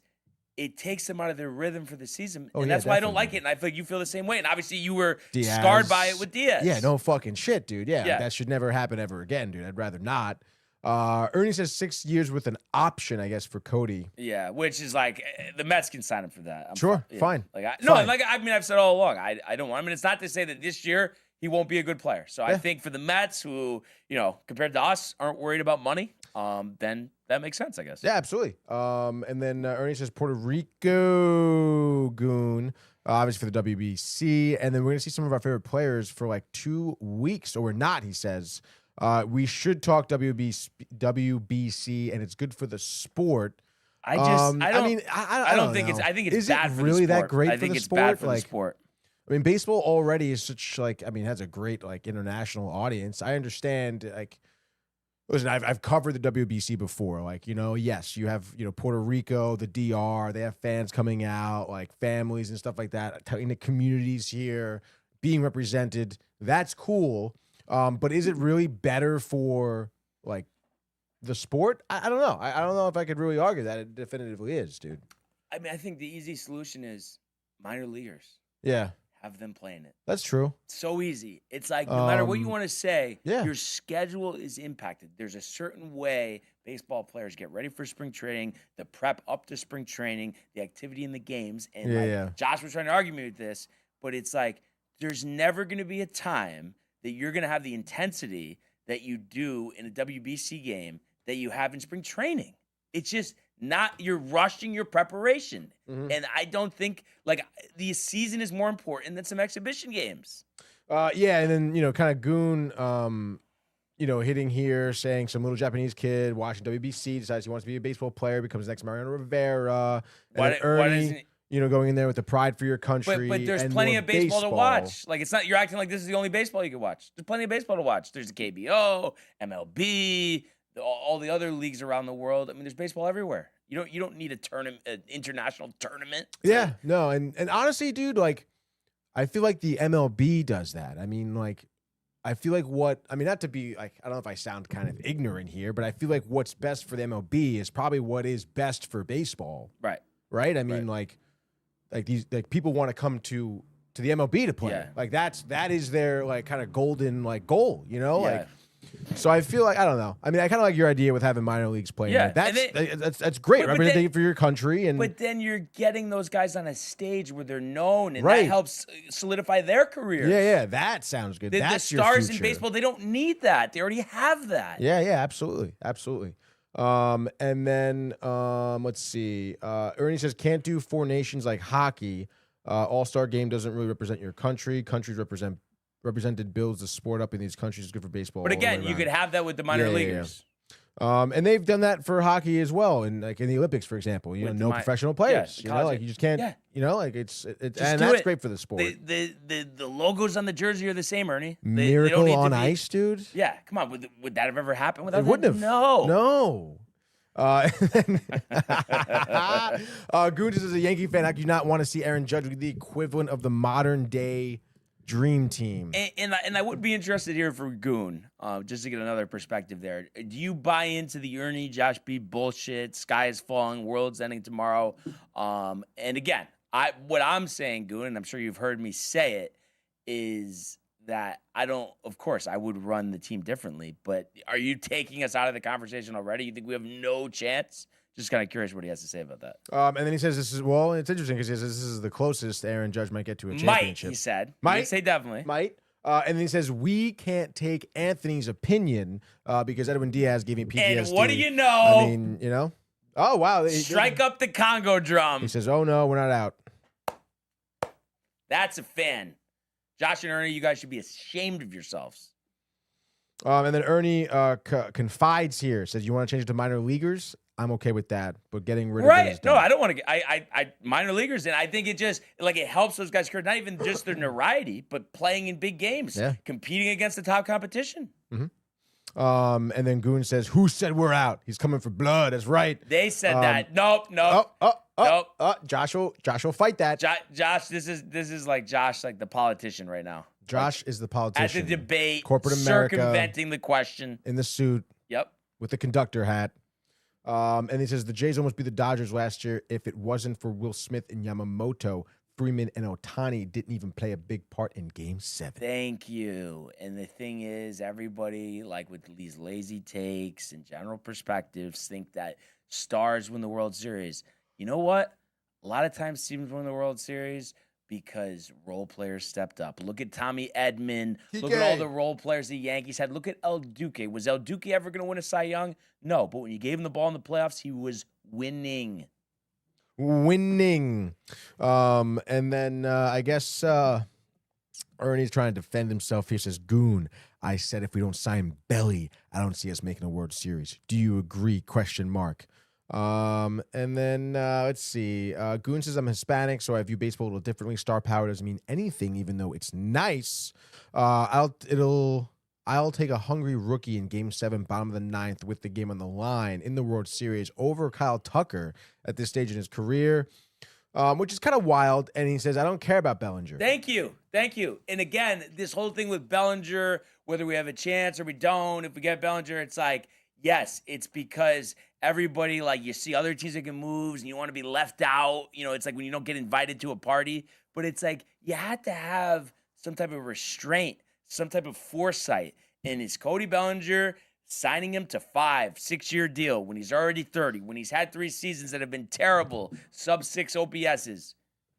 It takes them out of their rhythm for the season. And that's why I don't like it. And I feel like you feel the same way. And obviously you were scarred by it with Diaz. Yeah, no fucking shit, dude. Yeah, Yeah. that should never happen ever again, dude. I'd rather not. Ernie says 6 years with an option, I guess, for Cody. Yeah, which is like the Mets can sign him for that. Sure, fine. fine. I've said all along, I don't want him. And it's not to say that this year he won't be a good player. So I think for the Mets, who compared to us, aren't worried about money, then that makes sense, I guess. Yeah, absolutely. And then Ernie says Puerto Rico Goon, obviously for the WBC. And then we're going to see some of our favorite players for like 2 weeks, or we're not, he says. We should talk WBC, and it's good for the sport. I don't think know. I think it's is bad it for really the sport. that great I for think the it's sport? bad for the sport. I mean, baseball already is such has a great international audience. I understand listen, I've covered the WBC before. Yes, you have Puerto Rico, the DR, they have fans coming out, like families and stuff like that, in the communities here being represented. That's cool. But is it really better for the sport? I don't know. I don't know if I could really argue that it definitively is, dude. I mean, I think the easy solution is minor leaguers. Yeah. Have them playing it. That's true. So easy. It's like no matter what you want to say, yeah. your schedule is impacted. There's a certain way baseball players get ready for spring training, the prep up to spring training, the activity in the games. And Josh was trying to argue me with this, but it's like there's never going to be a time that you're going to have the intensity that you do in a WBC game that you have in spring training. It's just not, you're rushing your preparation. And I don't think, the season is more important than some exhibition games. And then, kind of Goon, hitting here, saying some little Japanese kid watching WBC decides he wants to be a baseball player, becomes the next Mariano Rivera. And Ernie, going in there with the pride for your country. But there's plenty of baseball to watch. It's not, you're acting like this is the only baseball you can watch. There's plenty of baseball to watch. There's the KBO, MLB, all the other leagues around the world. I mean, there's baseball everywhere. You don't need an international tournament. Yeah, no, and honestly, dude, I feel like the MLB does that. I mean, I feel like not to be I don't know if I sound kind of ignorant here, but I feel like what's best for the MLB is probably what is best for baseball. Right. Right. I mean, these people want to come to the MLB to play. Yeah. That is their kind of golden goal. Yeah. So I feel I don't know. I mean, I kind of like your idea with having minor leagues playing. Yeah, that's great. Representing for your country, but then you're getting those guys on a stage where they're known, and right. that helps solidify their careers. Yeah, that sounds good. That's the stars your in baseball, they don't need that. They already have that. Yeah, absolutely. And then let's see. Ernie says can't do 4 nations like hockey. All-star game doesn't really represent your country. Countries represented builds the sport up in these countries. It's good for baseball. But again, you could have that with the minor leaguers. And they've done that for hockey as well, and like in the Olympics, for example. You know, no professional players. You know, like you just can't. Yeah. You know, like it's and that's great for the sport. The logos on the jersey are the same, Ernie. Miracle on ice, dude. Yeah, come on. Would that have ever happened without? It wouldn't have. No. Goon says, as a Yankee fan, how do you not want to see Aaron Judge be the equivalent of the modern day dream team? And I would be interested here for Goon, just to get another perspective there. Do you buy into the Ernie, Josh B bullshit? Sky is falling, world's ending tomorrow. And again, what I'm saying, Goon, and I'm sure you've heard me say it, is that of course, I would run the team differently, but are you taking us out of the conversation already? You think we have no chance? Just kind of curious what he has to say about that. And then he says it's interesting because he says this is the closest Aaron Judge might get to a championship. Might, he said. Might. He didn't say definitely. Might. And then he says, we can't take Anthony's opinion because Edwin Diaz gave me PTSD. And what do you know? I mean, you know. Oh, wow. Strike up the Congo drum. He says, oh, no, we're not out. That's a fan. Josh and Ernie, you guys should be ashamed of yourselves. And then Ernie confides here, says, you want to change it to minor leaguers? I'm okay with that, but getting rid of it is no, I don't want to get I minor leaguers, and I think it just it helps those guys career, not even just their notoriety, but playing in big games, competing against the top competition. Mm-hmm. And then Goon says, who said we're out? He's coming for blood. That's right. They said that. Nope. Nope. Josh will fight that. Josh, this is like Josh, like the politician right now. Josh is the politician. At the debate, corporate America, circumventing the question. In the suit. Yep. With the conductor hat. And he says the Jays almost beat the Dodgers last year. If it wasn't for Will Smith and Yamamoto, Freeman and Ohtani didn't even play a big part in Game 7. Thank you. And the thing is, everybody, like with these lazy takes and general perspectives, think that stars win the World Series. You know what? A lot of times teams win the World Series because role players stepped up. Look at Tommy Edman. Look at all the role players the Yankees had. Look at El Duque. Was El Duque ever going to win a Cy Young? No, but when you gave him the ball in the playoffs, he was winning. And then I guess Ernie's trying to defend himself. He says, Goon, I said if we don't sign Belly, I don't see us making a World Series. Do you agree? ? And then let's see. Goon says I'm Hispanic, so I view baseball a little differently. Star power doesn't mean anything, even though it's nice. I'll take a hungry rookie in Game 7, bottom of the 9th, with the game on the line in the World Series over Kyle Tucker at this stage in his career, which is kind of wild. And he says, I don't care about Bellinger. Thank you. And again, this whole thing with Bellinger, whether we have a chance or we don't, if we get Bellinger, it's like, yes, it's because everybody, like, you see other teams making moves and you want to be left out. You know, it's like when you don't get invited to a party. But it's like you had to have some type of restraint, some type of foresight. And is Cody Bellinger signing him to 5-6-year deal when he's already 30, when he's had 3 seasons that have been terrible, sub-6 OPSs?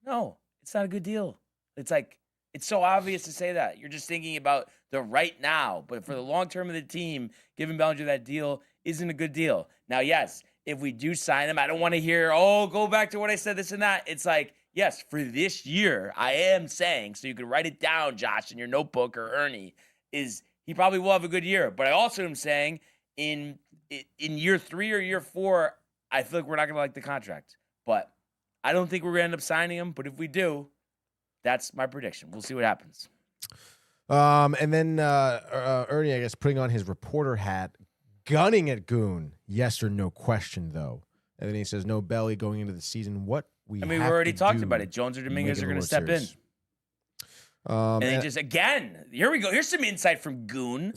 No, it's not a good deal. It's like, it's so obvious to say that. You're just thinking about the right now. But for the long term of the team, giving Bellinger that deal isn't a good deal. Now, yes, if we do sign him, I don't want to hear, go back to what I said, this and that. It's like, yes, for this year, I am saying, so you can write it down, Josh, in your notebook, or Ernie, is he probably will have a good year. But I also am saying in year 3 or year 4, I feel like we're not going to like the contract. But I don't think we're going to end up signing him. But if we do, that's my prediction. We'll see what happens. And then Ernie, I guess, putting on his reporter hat, gunning at Goon. Yes or no question, though. And then he says, no Belly going into the season. We've already talked about it. Jones or Dominguez are going to step in. And then just, again, here we go. Here's some insight from Goon.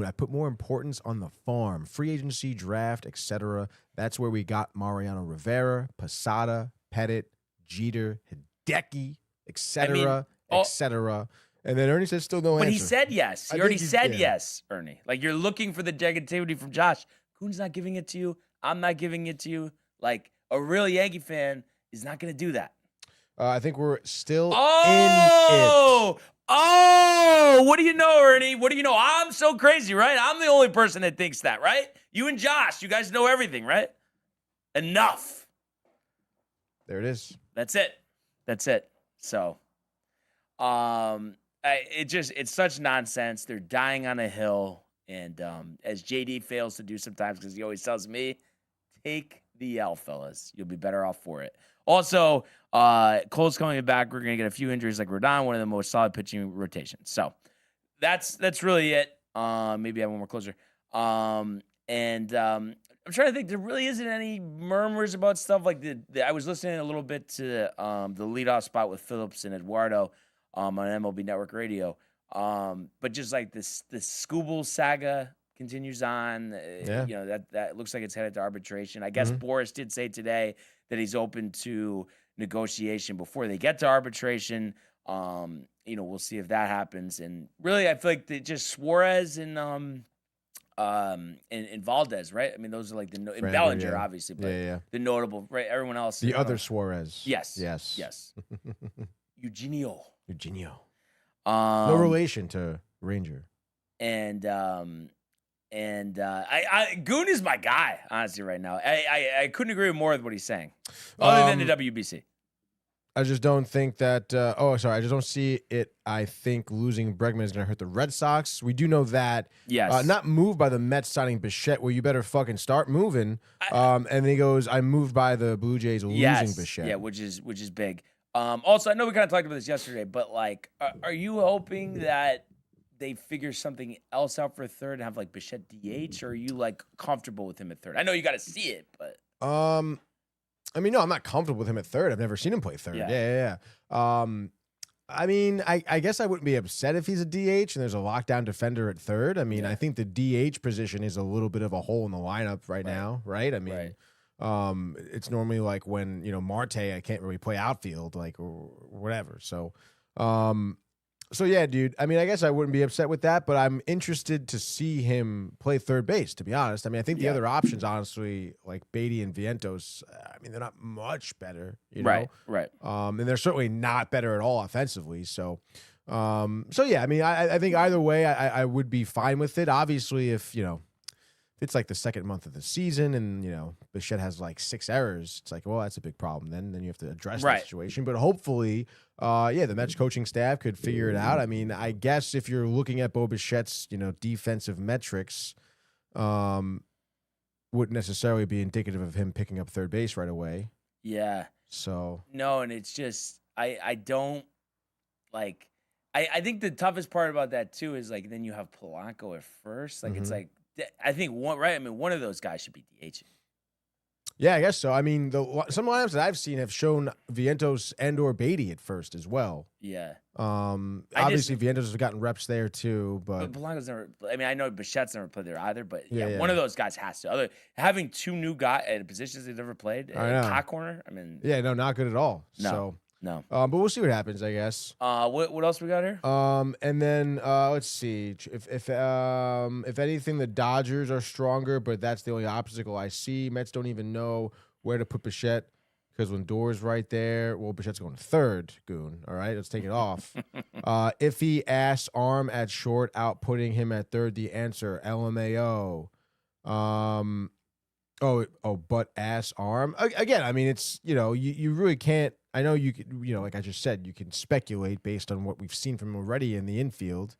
I put more importance on the farm, free agency, draft, etc. That's where we got Mariano Rivera, Posada, Pettit, Jeter, Hideki, etc., etc. And then Ernie says still no answer. But he said yes. He already said yes, Ernie. Like, you're looking for the negativity from Josh. Goon's not giving it to you. I'm not giving it to you. Like, a real Yankee fan is not going to do that. I think we're still in it. What do you know, Ernie? What do you know? I'm so crazy, right? I'm the only person that thinks that, right? You and Josh, you guys know everything, right? Enough. There it is. That's it. So, it's such nonsense. They're dying on a hill, And as JD fails to do sometimes, because he always tells me, take the L, fellas. You'll be better off for it. Also, Cole's coming back. We're going to get a few injuries like Rodon, one of the most solid pitching rotations. So that's really it. Maybe I have one more closer. I'm trying to think. There really isn't any murmurs about stuff like I was listening a little bit to the leadoff spot with Phillips and Eduardo on MLB Network Radio. But just like the Skubal saga continues on. You know, that looks like it's headed to arbitration. I guess Boris did say today that he's open to negotiation before they get to arbitration. You know, we'll see if that happens. And really, I feel like just Suarez and Valdez, right? I mean, those are like and Bellinger, obviously, but the notable, right? Everyone else, the other Suarez, yes. Eugenio. No relation to Ranger. And Goon is my guy, honestly, right now. I couldn't agree more with what he's saying, other than the WBC. I just don't think that. I just don't see it. I think losing Bregman is going to hurt the Red Sox. We do know that. Yes. Not moved by the Mets signing Bichette. Well, you better fucking start moving. And then he goes, I'm moved by the Blue Jays losing Bichette. Yeah, which is big. Also, I know we kind of talked about this yesterday, but like, are you hoping that they figure something else out for third and have like Bichette DH, or are you like comfortable with him at third? I know you got to see it, but I mean, no, I'm not comfortable with him at third. I've never seen him play third. Yeah. I mean, I guess I wouldn't be upset if he's a DH and there's a lockdown defender at third. I mean, I think the DH position is a little bit of a hole in the lineup right now, right? I mean, it's normally like when, Marte, I can't really play outfield, like, or whatever. So, yeah, dude. I mean, I guess I wouldn't be upset with that, but I'm interested to see him play third base, to be honest. I mean, I think the other options, honestly, like Beatty and Vientos, I mean, they're not much better, you know? Right. And they're certainly not better at all offensively. So yeah, I mean, I think either way, I would be fine with it. Obviously, if it's like the second month of the season and, Bichette has like 6 errors, it's like, well, that's a big problem. Then you have to address the situation. But hopefully, the Mets coaching staff could figure it out. I mean, I guess if you're looking at Bo Bichette's, defensive metrics, wouldn't necessarily be indicative of him picking up third base right away. Yeah. So. No, and it's just, I don't like, I think the toughest part about that too is like, then you have Polanco at first. Like, it's like, I think one of those guys should be DHing. Yeah, I guess so. I mean, some lineups that I've seen have shown Vientos and or Beatty at first as well. Yeah. Obviously, Vientos has gotten reps there too, but Polanco's never. I mean, I know Bichette's never played there either, but one of those guys has to. Having 2 new guys at positions they've never played, hot corner. I mean, not good at all. No. But we'll see what happens, I guess. What else we got here? And then let's see. If anything, the Dodgers are stronger, but that's the only obstacle I see. Mets don't even know where to put Bichette because when Door's right there, well, Bichette's going third. Goon. All right, let's take it off. If he asks arm at short, outputting him at third. The answer LMAO. But ass arm again. I mean, it's you really can't. I know you could, like I just said, you can speculate based on what we've seen from him already in the infield.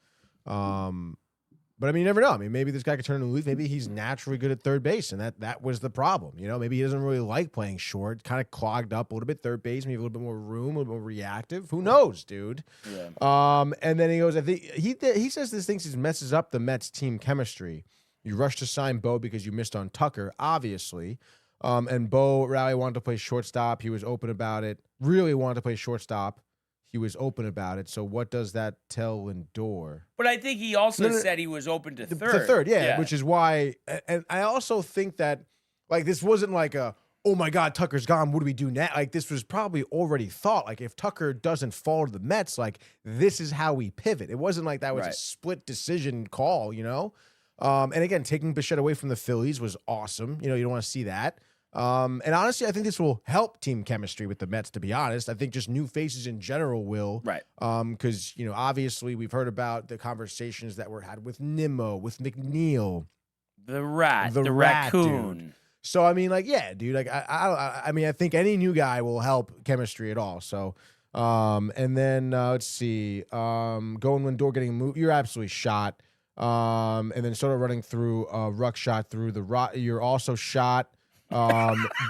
But I mean, you never know. I mean, maybe this guy could turn a leaf. Maybe he's naturally good at third base, and that was the problem. Maybe he doesn't really like playing short, kind of clogged up a little bit third base, maybe a little bit more room, a little more reactive. Who knows, dude? Yeah. And then he goes, I think he says this thinks he messes up the Mets team chemistry. You rushed to sign Bo because you missed on Tucker, obviously. And Bo Raleigh wanted to play shortstop. He was open about it. Really wanted to play shortstop. He was open about it. So what does that tell Lindor? But I think he also said he was open to third. To third, yeah, which is why. And I also think that, like, this wasn't like a, oh my God, Tucker's gone. What do we do now? Like, this was probably already thought. Like, if Tucker doesn't fall to the Mets, like, this is how we pivot. It wasn't like that was a split decision call, And again, taking Bichette away from the Phillies was awesome. You don't want to see that. And honestly, I think this will help team chemistry with the Mets, to be honest. I think just new faces in general will. Right. Because, obviously we've heard about the conversations that were had with Nimmo, with McNeil. The raccoon. Dude. So, I mean, like, yeah, dude, like, I mean, I think any new guy will help chemistry at all. So, and then let's see, going Lindor getting moved. You're absolutely shot. And then Soto running through ruck shot through the rock. You're also shot.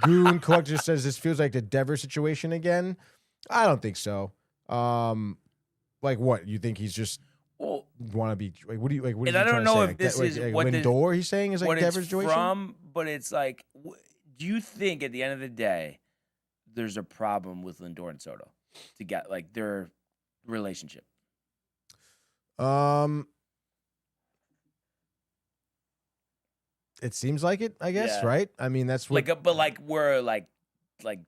Goon Collector says this feels like the Dever situation again. I don't think so. Like what? You think he's just want to be like? What do you like? What and is he I don't trying know to if say? this is like what Lindor. He's saying is like what Dever's it's situation from, but it's like, do you think at the end of the day, there's a problem with Lindor and Soto to get like their relationship? It seems like it, I guess, Yeah. right? I mean, that's what. But like we're like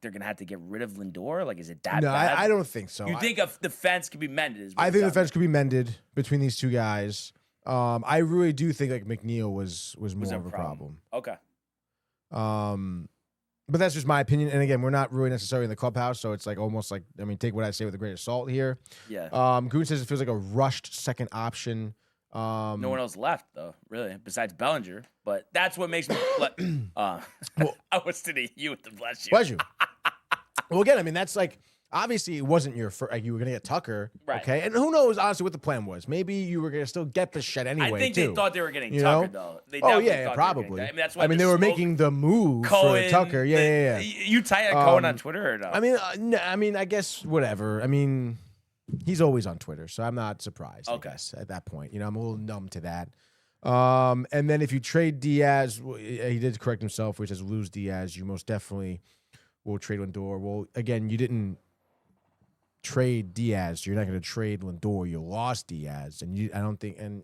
they're gonna have to get rid of Lindor. Like, is it that No, bad? I don't think so. You think the fence could be mended? Is what I you're think the telling fence could be mended between these two guys. I really do think like McNeil was more a of a problem. me. Okay. But that's just my opinion. And again, we're not really necessarily in the clubhouse, so it's like almost like, I mean, take what I say with a grain of salt here. Yeah. Goon says it feels like a rushed second option. No one else left though, really, besides Bellinger. But that's what makes me. I was to you with the bless you. Bless you. Well, again, I mean, that's like, obviously it wasn't your first, like you were going to get Tucker. Right. Okay. And who knows, honestly, what the plan was. Maybe you were going to still get the shit anyway. I think too. they thought they were getting You Tucker know? though. They Oh, definitely yeah, thought they were probably. getting, I mean, that's why I mean, they were making the move Cohen, for Tucker. Yeah. You tie Cohen on Twitter or no? I mean, no, I mean, I guess whatever. I mean, he's always on Twitter, so I'm not surprised. Okay. I guess at that point, you know, I'm a little numb to that. And then if you trade Diaz, he did correct himself, where he says lose Diaz, you most definitely will trade Lindor. Well, again, you didn't trade Diaz, so you're not going to trade Lindor. You lost Diaz, and I don't think, and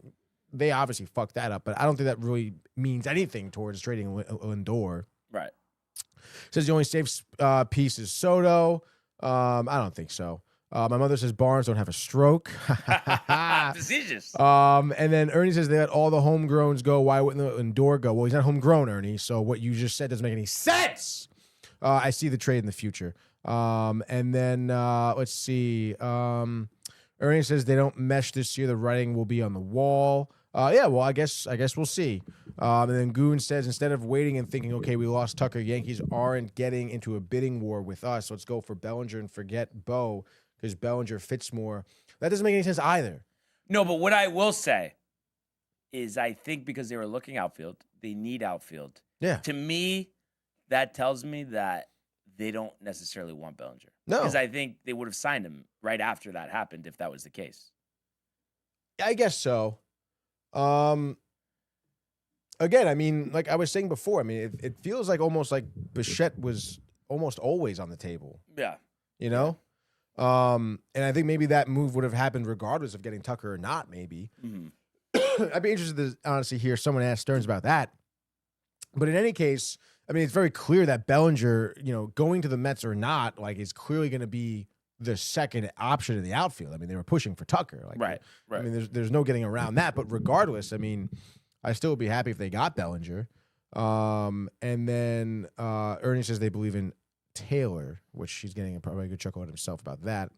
they obviously fucked that up, but I don't think that really means anything towards trading Lindor. Right. Says the only safe piece is Soto. I don't think so. My mother says Barnes don't have a stroke. Facetious. And then Ernie says they let all the homegrowns go. Why wouldn't Lindor go? Well, he's not homegrown, Ernie. So what you just said doesn't make any sense. I see the trade in the future. And then let's see. Ernie says they don't mesh this year. The writing will be on the wall. Yeah, well, I guess we'll see. And then Goon says instead of waiting and thinking, okay, we lost Tucker, Yankees aren't getting into a bidding war with us. Let's go for Bellinger and forget Bo because Bellinger fits more. That doesn't make any sense either. No, but what I will say is I think because they were looking outfield, they need outfield. Yeah. To me, that tells me that they don't necessarily want Bellinger. No. Because I think they would have signed him right after that happened if that was the case. I guess so. Again, I mean, like I was saying before, I mean, it feels like almost like Bichette was almost always on the table, Yeah. you know? And I think maybe that move would have happened regardless of getting Tucker or not, maybe. Mm-hmm. I'd be interested to honestly hear someone ask Stearns about that. But in any case, I mean, it's very clear that Bellinger, you know, going to the Mets or not, like, is clearly going to be the second option in the outfield. I mean, they were pushing for Tucker. Like, Right. I mean, there's no getting around that. But regardless, I mean, I still would be happy if they got Bellinger. And then Ernie says they believe in Taylor, which he's getting probably a good chuckle at himself about that.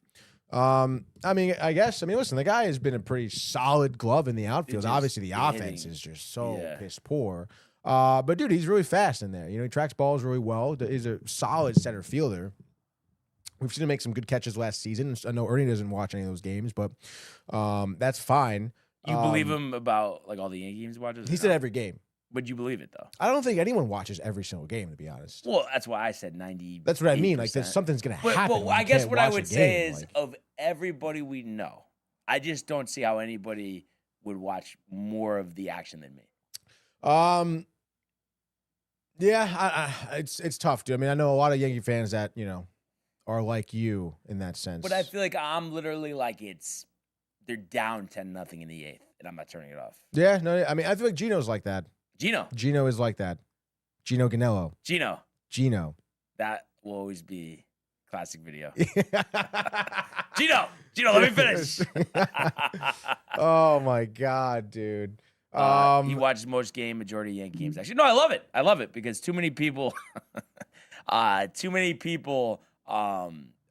I mean, I guess, listen, the guy has been a pretty solid glove in the outfield. Obviously, the offense is just so piss poor. But, dude, he's really fast in there. You know, he tracks balls really well. He's a solid center fielder. We've seen him make some good catches last season. I know Ernie doesn't watch any of those games, but that's fine. You believe him about, like, all the Yankee games he watches? He said every game. Would you believe it, though? I don't think anyone watches every single game, to be honest. Well, that's why I said 90. That's what I mean. Like, something's going to happen. But I guess what I would say is, of everybody we know, I just don't see how anybody would watch more of the action than me. Yeah, it's tough, dude. I mean, I know a lot of Yankee fans that, you know, are like you in that sense. But I feel like I'm literally like they're down 10-0 in the 8th, and I'm not turning it off. Yeah, no, I mean, I feel like Gino's like that. Gino is like that. Gino Ganello. Gino. That will always be classic video. Gino, let me finish. Oh my God, dude. He watches most majority of Yankee games. Actually, no, I love it because too many people are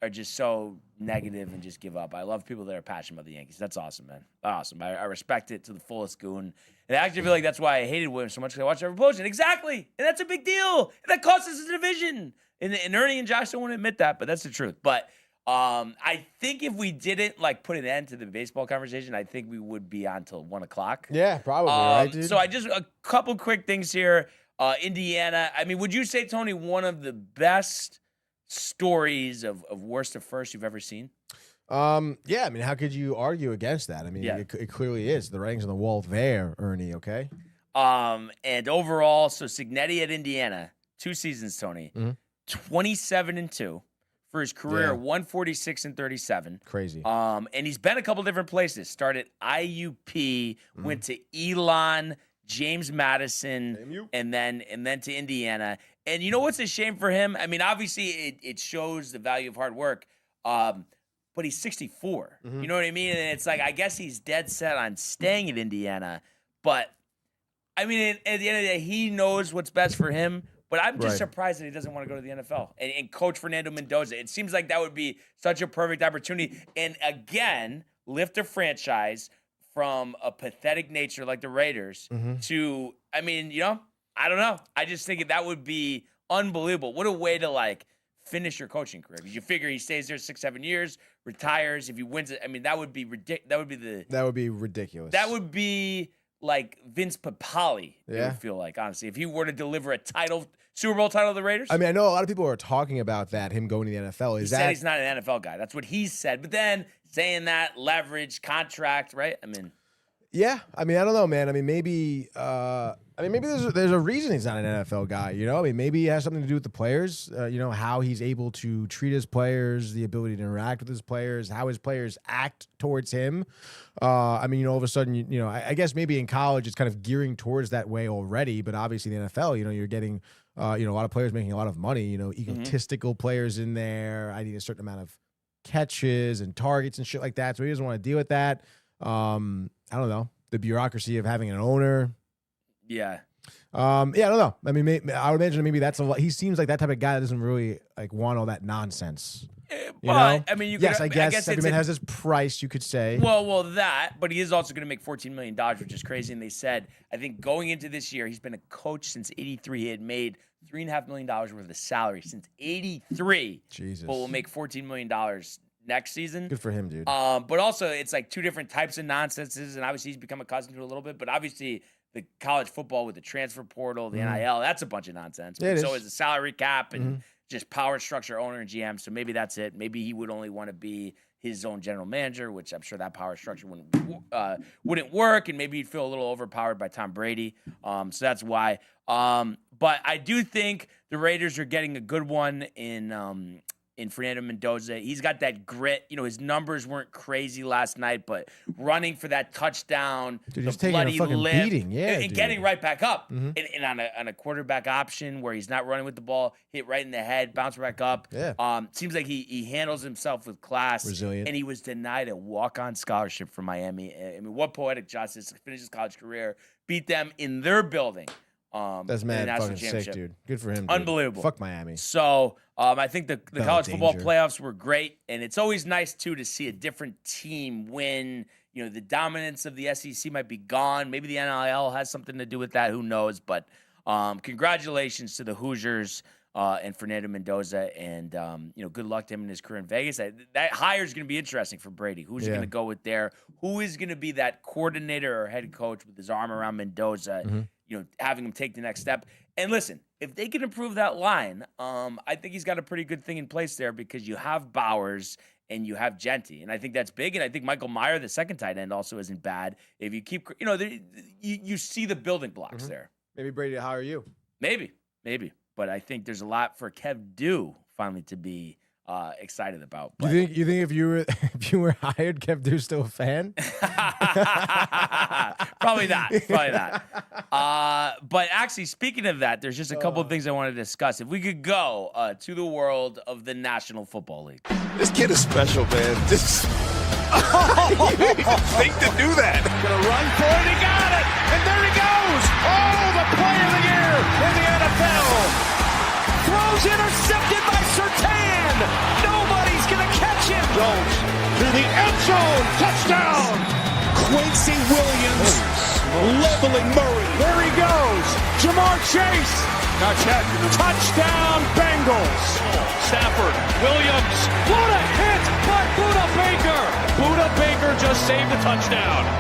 just so negative and just give up. I love people that are passionate about the Yankees. That's awesome, man. Awesome. I respect it to the fullest, Goon. And I actually feel like that's why I hated Williams so much, because I watched every post. Exactly. And that's a big deal. And that costs us a division. And Ernie and Josh don't want to admit that, but that's the truth. But I think if we didn't put an end to the baseball conversation, I think we would be on till 1 o'clock. Yeah, probably, right, dude? So a couple quick things here. Indiana, I mean, would you say, Tony, one of the best stories of worst to first you've ever seen? Yeah, I mean, how could you argue against that? I mean, it clearly is. The writing's on the wall there, Ernie, okay? And overall, so Cignetti at Indiana, 2 seasons, Tony, 27-2 for his career, 146-37. Crazy. And he's been a couple different places. Started IUP, went to Elon, James Madison, and then to Indiana. And you know what's a shame for him? I mean, obviously it shows the value of hard work. But he's 64. You know what I mean? And it's I guess he's dead set on staying at Indiana. But I mean, at the end of the day, he knows what's best for him. But I'm just surprised that he doesn't want to go to the NFL and coach Fernando Mendoza. It seems like that would be such a perfect opportunity. And again, lift a franchise from a pathetic nature like the Raiders to, I mean, I don't know. I just think that would be unbelievable. What a way to finish your coaching career. Because you figure he stays there 6-7 years, retires. If he wins it, I mean, that would be ridiculous. That would be ridiculous. That would be like Vince Papale. It would feel like, honestly, if he were to deliver a Super Bowl title to the Raiders. I mean, I know a lot of people are talking about that, him going to the NFL. He said he's not an NFL guy. That's what he said. But then saying that, leverage, contract, right? I mean, yeah. I mean, I don't know, man. I mean, maybe. Maybe there's a reason he's not an NFL guy. I mean, maybe it has something to do with the players. How he's able to treat his players, the ability to interact with his players, how his players act towards him. I mean, all of a sudden, I guess maybe in college it's kind of gearing towards that way already. But obviously, the NFL, you're getting, a lot of players making a lot of money. Egotistical players in there. I need a certain amount of catches and targets and shit like that. So he doesn't want to deal with that. I don't know, the bureaucracy of having an owner. Yeah. I don't know. I mean, I would imagine maybe that's a lot. He seems like that type of guy that doesn't really want all that nonsense. But I mean, I guess every man has his price, you could say. Well, that, but he is also going to make $14 million, which is crazy. And they said, I think going into this year, he's been a coach since '83. He had made $3.5 million worth of salary since '83. Jesus. But will make $14 million next season. Good for him, dude. But also, it's two different types of nonsenses, and obviously he's become accustomed to it a little bit. But obviously, the college football with the transfer portal, the NIL, that's a bunch of nonsense. But so is the salary cap and just power structure, owner and GM. So maybe that's it. Maybe he would only want to be his own general manager, which I'm sure that power structure wouldn't work, and maybe he'd feel a little overpowered by Tom Brady. So that's why. But I do think the Raiders are getting a good one in Fernando Mendoza. He's got that grit. His numbers weren't crazy last night, but running for that touchdown, dude, the he's taking bloody a fucking lip, beating, and getting right back up. And on a quarterback option where he's not running with the ball, hit right in the head, bounce back up. Yeah. Seems like he handles himself with class. Resilient. And he was denied a walk-on scholarship from Miami. I mean, what poetic justice. Finished his college career, beat them in their building. That's mad fucking sick, dude. Good for him, dude. Unbelievable. Fuck Miami. So I think the college football danger. playoffs were great, and it's always nice too to see a different team win. The dominance of the SEC might be gone. Maybe the NIL has something to do with that. Who knows? But congratulations to the Hoosiers and Fernando Mendoza, and good luck to him in his career in Vegas. That hire is going to be interesting for Brady. Who's going to go with there? Who is going to be that coordinator or head coach with his arm around Mendoza? Having him take the next step. And listen, if they can improve that line, I think he's got a pretty good thing in place there because you have Bowers and you have Genty. And I think that's big. And I think Michael Meyer, the second tight end, also isn't bad. If you keep, you see the building blocks there. Maybe Brady to hire you. Maybe. But I think there's a lot for Kev Dew finally to be excited about. But Do you think if you were hired, Kev Dew's still a fan? Probably not. But actually, speaking of that, there's just a couple of things I want to discuss. If we could go to the world of the National Football League. This kid is special, man. This think to do that. Gonna run for it. He got it. And there he goes. Oh, the play of the year in the NFL. Throws intercepted by Surtain. Nobody's going to catch him. Jones to the end zone. Touchdown. Quincy Williams leveling Murray. There he goes. Jamar Chase. Touchdown Bengals. Stafford. Williams. What a hit. just saved a touchdown.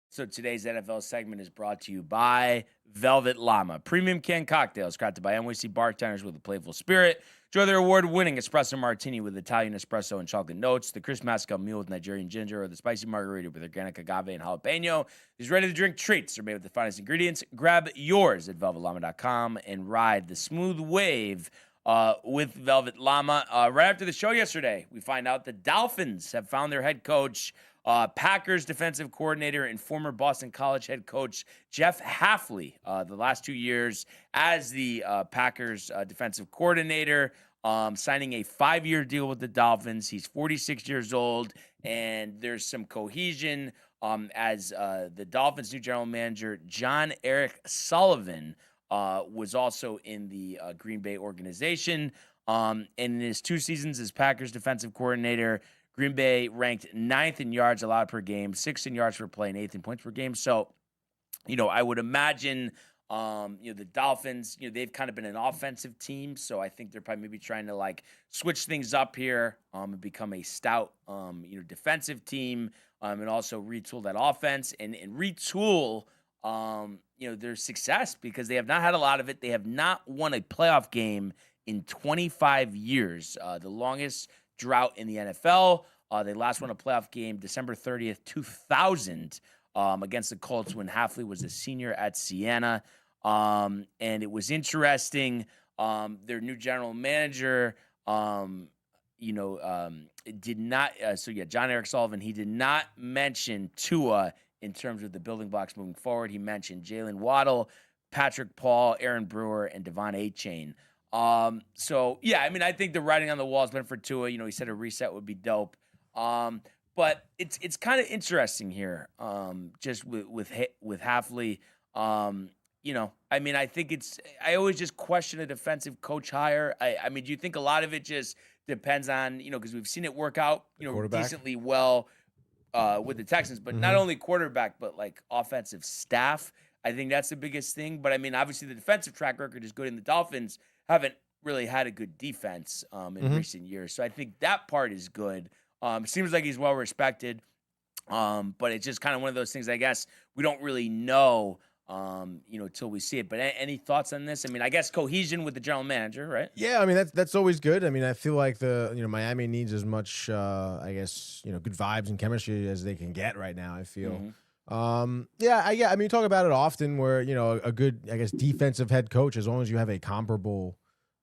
So today's NFL segment is brought to you by Velvet Llama. Premium canned cocktails crafted by NYC bartenders with a playful spirit. Enjoy their award-winning espresso martini with Italian espresso and chocolate notes, the crisp Moscow mule with Nigerian ginger, or the spicy margarita with organic agave and jalapeno. These ready-to-drink treats are made with the finest ingredients. Grab yours at velvetllama.com and ride the smooth wave with Velvet Llama. Right after the show yesterday, we find out the Dolphins have found their head coach, Packers defensive coordinator and former Boston College head coach Jeff Hafley, the last 2 years as the Packers defensive coordinator, signing a 5-year deal with the Dolphins. He's 46 years old, and there's some cohesion as the Dolphins' new general manager, John Eric Sullivan, was also in the Green Bay organization. And in his 2 seasons as Packers defensive coordinator, Green Bay ranked 9th in yards allowed per game, 6th in yards per play, and 8th in points per game. So, I would imagine, the Dolphins, they've kind of been an offensive team. So I think they're probably maybe trying to switch things up here and become a stout, defensive team, and also retool that offense and retool, their success, because they have not had a lot of it. They have not won a playoff game in 25 years, the longest drought in the NFL. They last won a playoff game December 30th, 2000, against the Colts when Hafley was a senior at Siena. And it was interesting. Their new general manager, did not. John Eric Sullivan, he did not mention Tua in terms of the building blocks moving forward. He mentioned Jalen Waddle, Patrick Paul, Aaron Brewer, and Devon Achane. I think the writing on the wall has been for Tua. He said a reset would be dope. But it's kind of interesting here, just with Hafley. I think I always just question a defensive coach hire. Do you think a lot of it just depends on, because we've seen it work out, decently well with the Texans, but not only quarterback, but offensive staff. I think that's the biggest thing. But obviously the defensive track record is good, and the Dolphins haven't really had a good defense in recent years. So I think that part is good. Seems like he's well respected, but it's just kind of one of those things, I guess, we don't really know, till we see it. But any thoughts on this? I guess cohesion with the general manager, right? Yeah, that's always good. I feel like Miami needs as much, good vibes and chemistry as they can get right now, I feel. You talk about it often where, a good, defensive head coach, as long as you have a comparable,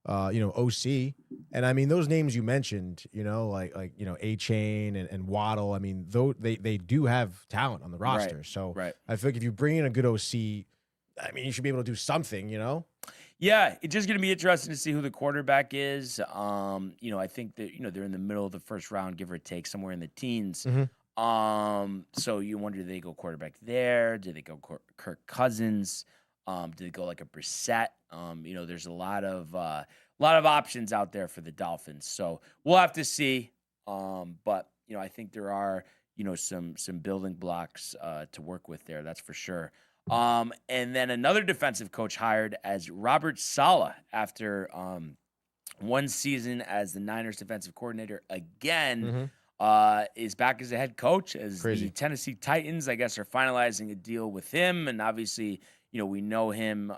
OC. And those names you mentioned, A-Chain and Waddle, they do have talent on the roster. Right. So right. I feel like if you bring in a good OC, you should be able to do something, Yeah, it's just going to be interesting to see who the quarterback is. I think that, they're in the middle of the first round, give or take, somewhere in the teens. So you wonder, do they go quarterback there? Do they go Kirk Cousins? Do they go a Brissett? There's a lot of options out there for the Dolphins. So we'll have to see. But I think there are some building blocks to work with there. That's for sure. And then another defensive coach hired as Robert Saleh after one season as the Niners defensive coordinator again. Is back as a head coach as the Tennessee Titans, I guess, are finalizing a deal with him. And obviously, we know him,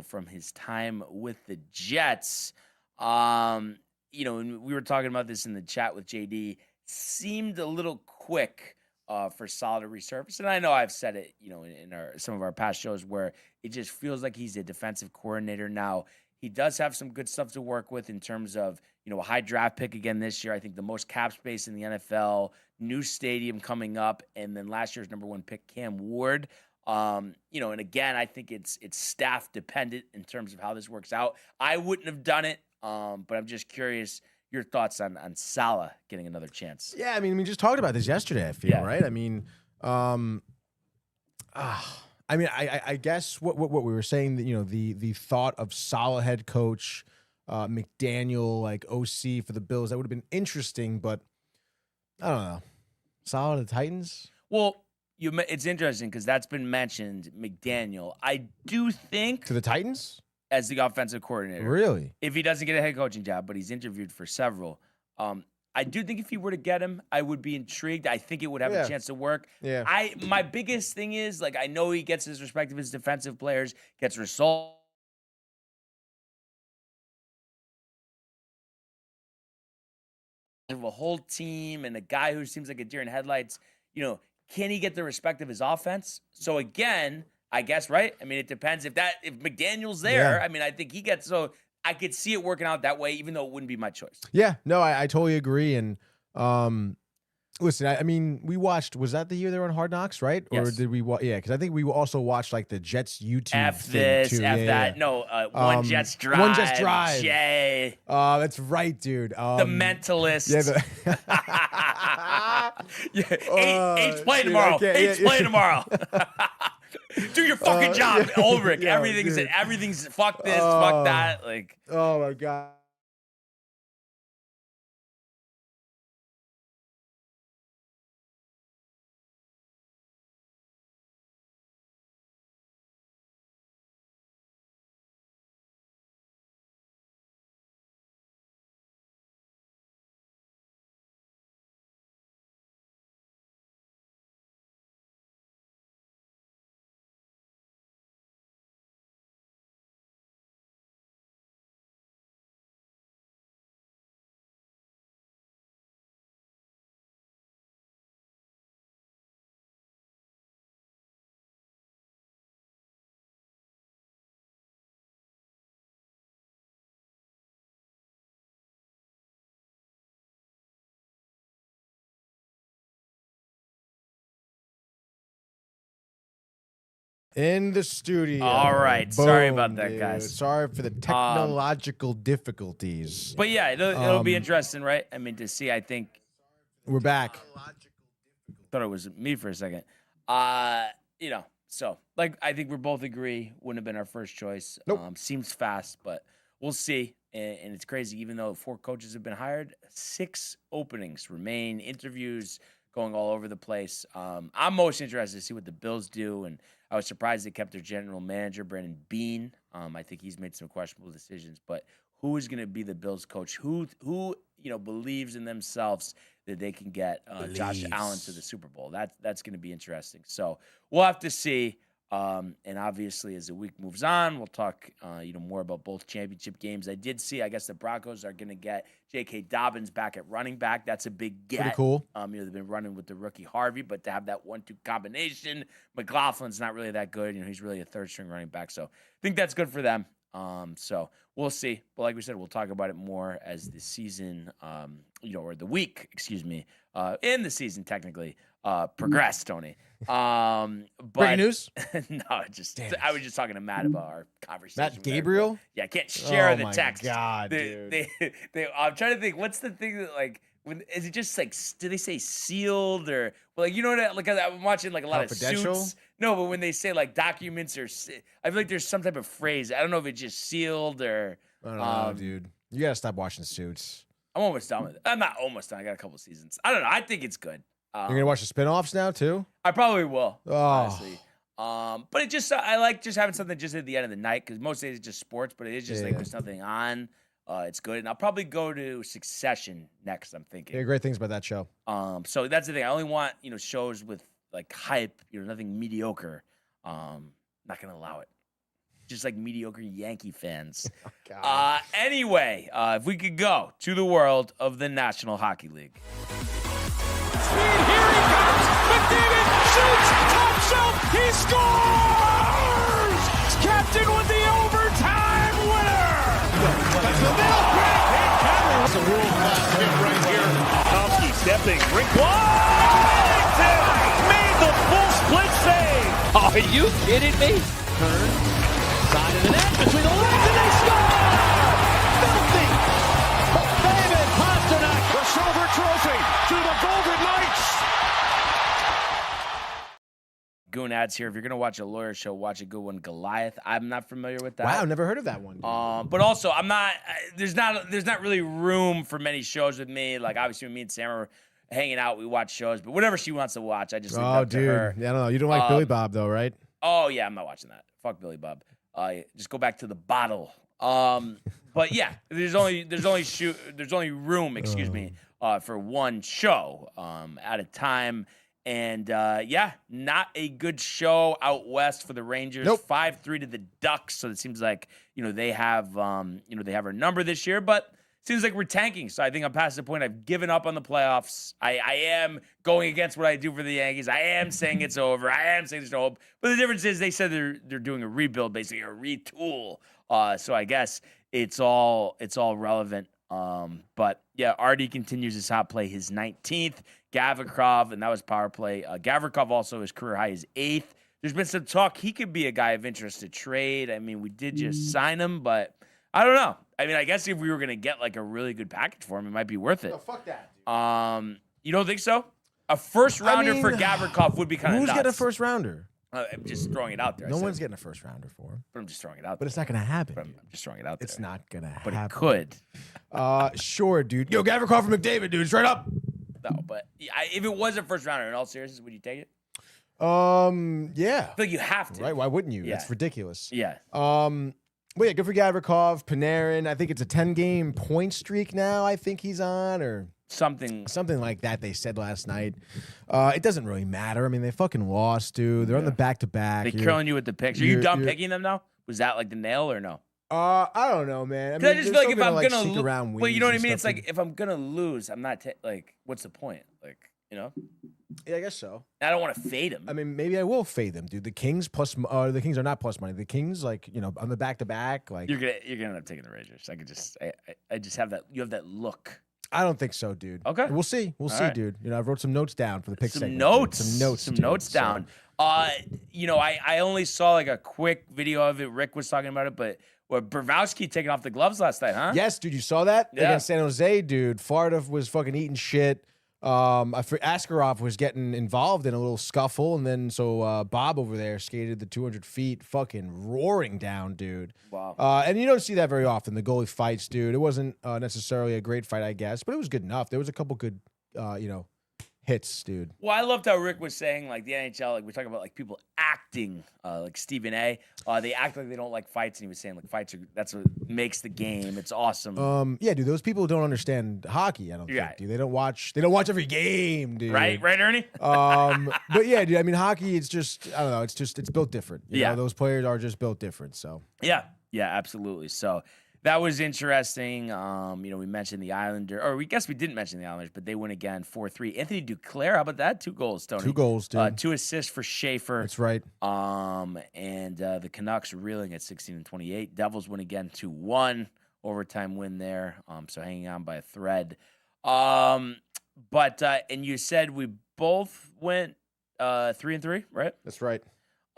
from his time with the Jets. And we were talking about this in the chat with JD. Seemed a little quick for Saleh to resurface. And I know I've said it, in some of our past shows where it just feels like he's a defensive coordinator now. He does have some good stuff to work with in terms of, a high draft pick again this year. I think the most cap space in the NFL, new stadium coming up, and then last year's number 1 pick, Cam Ward. And again, I think it's staff dependent in terms of how this works out. I wouldn't have done it, but I'm just curious your thoughts on Saleh getting another chance. Yeah, we just talked about this yesterday, I feel, right? I guess what we were saying, the thought of Saleh head coach, McDaniel OC for the Bills, that would have been interesting, but I don't know. Saleh to the Titans? Well, it's interesting because that's been mentioned, McDaniel. I do think to the Titans as the offensive coordinator. Really? If he doesn't get a head coaching job, but he's interviewed for several. I do think if he were to get him, I would be intrigued. I think it would have a chance to work. Yeah. My biggest thing is, like, I know he gets his respect of his defensive players, gets results. Of a whole team and a guy who seems like a deer in headlights, can he get the respect of his offense? So again, I guess, right? I mean, it depends if McDaniel's there. Yeah. I mean, I think he gets, so I could see it working out that way, even though it wouldn't be my choice. Yeah, no, I totally agree. And listen, I mean, we watched. Was that the year they were on Hard Knocks, right? Yes. Or did we? Yeah, because I think we also watched like the Jets YouTube. F thing this, too. F Yeah, that. yeah. No, one Jets drive. One Jets drive. Jay. That's right, dude. The Mentalist. Yeah. Eight's playing shit, tomorrow. okay, Eight's playing tomorrow. Do your fucking job, Ulrich. Yeah, everything's fuck this, fuck that. Like, oh my god. In the studio. All right. Sorry about that, dude. guys. Sorry for the technological difficulties. But yeah, it'll be interesting, right? I mean, to see, I think. We're back. Thought it was me for a second. So, like, I think we both agree wouldn't have been our first choice. Nope. Seems fast, but we'll see. And it's crazy. Even though 4 coaches have been hired, 6 openings remain, interviews going all over the place. I'm most interested to see what the Bills do, and I was surprised they kept their general manager, Brandon Beane. I think he's made some questionable decisions, but who is going to be the Bills coach? Who believes in themselves that they can get Josh Allen to the Super Bowl? That's going to be interesting. So we'll have to see. And obviously, as the week moves on, we'll talk more about both championship games. I did see, I guess the Broncos are going to get J.K. Dobbins back at running back. That's a big get. Pretty cool. They've been running with the rookie Harvey, but to have that 1-2 combination, McLaughlin's not really that good. He's really a third-string running back. So I think that's good for them. So we'll see. But like we said, we'll talk about it more as the season, or the week, in the season technically, progress, Tony. But Breaking news? No, I was just talking to Matt about our conversation. Matt Gabriel? Yeah, I can't share the my text. God, dude. I'm trying to think. What's the thing that is it just like? Do they say sealed or like I'm watching like a lot of Confidential? Suits. No, but when they say like documents or, I feel like there's some type of phrase. I don't know if it's just sealed or. I don't know, dude. You gotta stop watching Suits. I'm almost done with it. I'm not almost done. I got a couple seasons. I don't know. I think it's good. You're gonna watch the spinoffs now too? I probably will. Oh. Honestly. But it just I like just having something just at the end of the night because most days it's just sports, but it is just like there's nothing on. It's good, and I'll probably go to Succession next. I'm thinking. Yeah, great things about that show. So that's the thing. I only want shows with like hype. Nothing mediocre. Not gonna allow it. Just like mediocre Yankee fans. Anyway, if we could go to the world of the National Hockey League. Here he comes. McDavid shoots. Top shelf. He scores. Captain with the overtime winner. That's the middle. That's a world-class hit right here. Tomsky stepping. Rink Washington made the full split save. Are you kidding me? Turn. Side of the net. Between the legs and they score. Filthy. David Pasternak. The silver trophy to the Golden Knights. Goon ads here. If you're gonna watch a lawyer show, watch a good one, Goliath. I'm not familiar with that. Wow, never heard of that one. But also, I'm not. There's not really room for many shows with me. Like obviously, when me and Sam are hanging out, we watch shows. But whatever she wants to watch, I just leave it up to her. Yeah, I don't know. You don't like Billy Bob though, right? Oh yeah, I'm not watching that. Fuck Billy Bob. Just go back to the bottle. But yeah, there's only room, for one show at a time. And not a good show out west for the Rangers. Nope. 5-3 to the Ducks. So it seems like they have they have our number this year, but seems like we're tanking. So I think I'm past the point. I've given up on the playoffs. I am going against what I do for the Yankees. I am saying it's over. I am saying there's no hope. But the difference is they said they're doing a rebuild, basically a retool. So I guess it's all relevant. But yeah, Artie continues his hot play, his 19th. Gavrikov, and that was power play. Gavrikov also, his career high is 8th. There's been some talk he could be a guy of interest to trade. I mean, we did just sign him, but I don't know. I mean, I guess if we were going to get like a really good package for him, it might be worth it. No, fuck that, dude. You don't think so? A first rounder for Gavrikov would be kind of nuts. Who's getting a first rounder? I'm just throwing it out there. No one's getting a first rounder for him. But I'm just throwing it out there. But it's not going to happen. I'm just throwing it out there. It's not going to But happen. it could. Sure, dude. Yo, Gavrikov for McDavid, dude. Straight up. No, but if it was a first rounder, in all seriousness, would you take it? Yeah. I feel like you have to. Right? Why wouldn't you? Yeah. That's ridiculous. Yeah. But yeah, good for Gavrikov, Panarin. I think it's a 10-game point streak now. I think he's on, or Something like that. They said last night. It doesn't really matter. I mean, they fucking lost, dude. They're on the back-to-back. They're killing you with the picks. Are you done picking them now? Was that like the nail or no? I don't know, man. I just feel like if I'm gonna sneak around well, you know what I wins mean? and It's stuff. like if I'm gonna lose, I'm not like, what's the point? Like, Yeah, I guess so. I don't want to fade him. I mean, maybe I will fade them, dude. The Kings the Kings are not plus money. The Kings, like, on the back-to-back, like. You're gonna end up taking the Rangers. I just have that. You have that look. I don't think so, dude. Okay. We'll see. We'll see, right. dude. I wrote some notes down for the pick segment. Some dude. notes down. I only saw like a quick video of it. Rick was talking about it, but Bravowski taking off the gloves last night, huh? Yes, dude. You saw that against San Jose, dude. Florida was fucking eating shit. Askarov was getting involved in a little scuffle, and then Bob over there skated the 200 feet, fucking roaring down, dude. Wow. And you don't see that very often. The goalie fights, dude. It wasn't necessarily a great fight, I guess, but it was good enough. There was a couple good, hits, dude. Well, I loved how Rick was saying, like, the NHL, like, we're talking about, like, people acting, like Stephen A. They act like they don't like fights, and he was saying, like, fights that's what makes the game. It's awesome. Yeah, dude, those people don't understand hockey, I don't think, dude. They don't watch every game, dude. Right, Ernie? But yeah, dude, I mean, hockey, it's just, I don't know, it's built different. You know, those players are just built different, so. Yeah, absolutely. So that was interesting. We mentioned the Islanders, or we guess we didn't mention the Islanders, but they win again 4-3. Anthony Duclair, how about that? 2 goals, Tony. 2 goals, dude. 2 assists for Schaefer. That's right. And the Canucks are reeling at 16-28. Devils win again 2-1. Overtime win there. So hanging on by a thread. And you said we both went 3-3, right? That's right.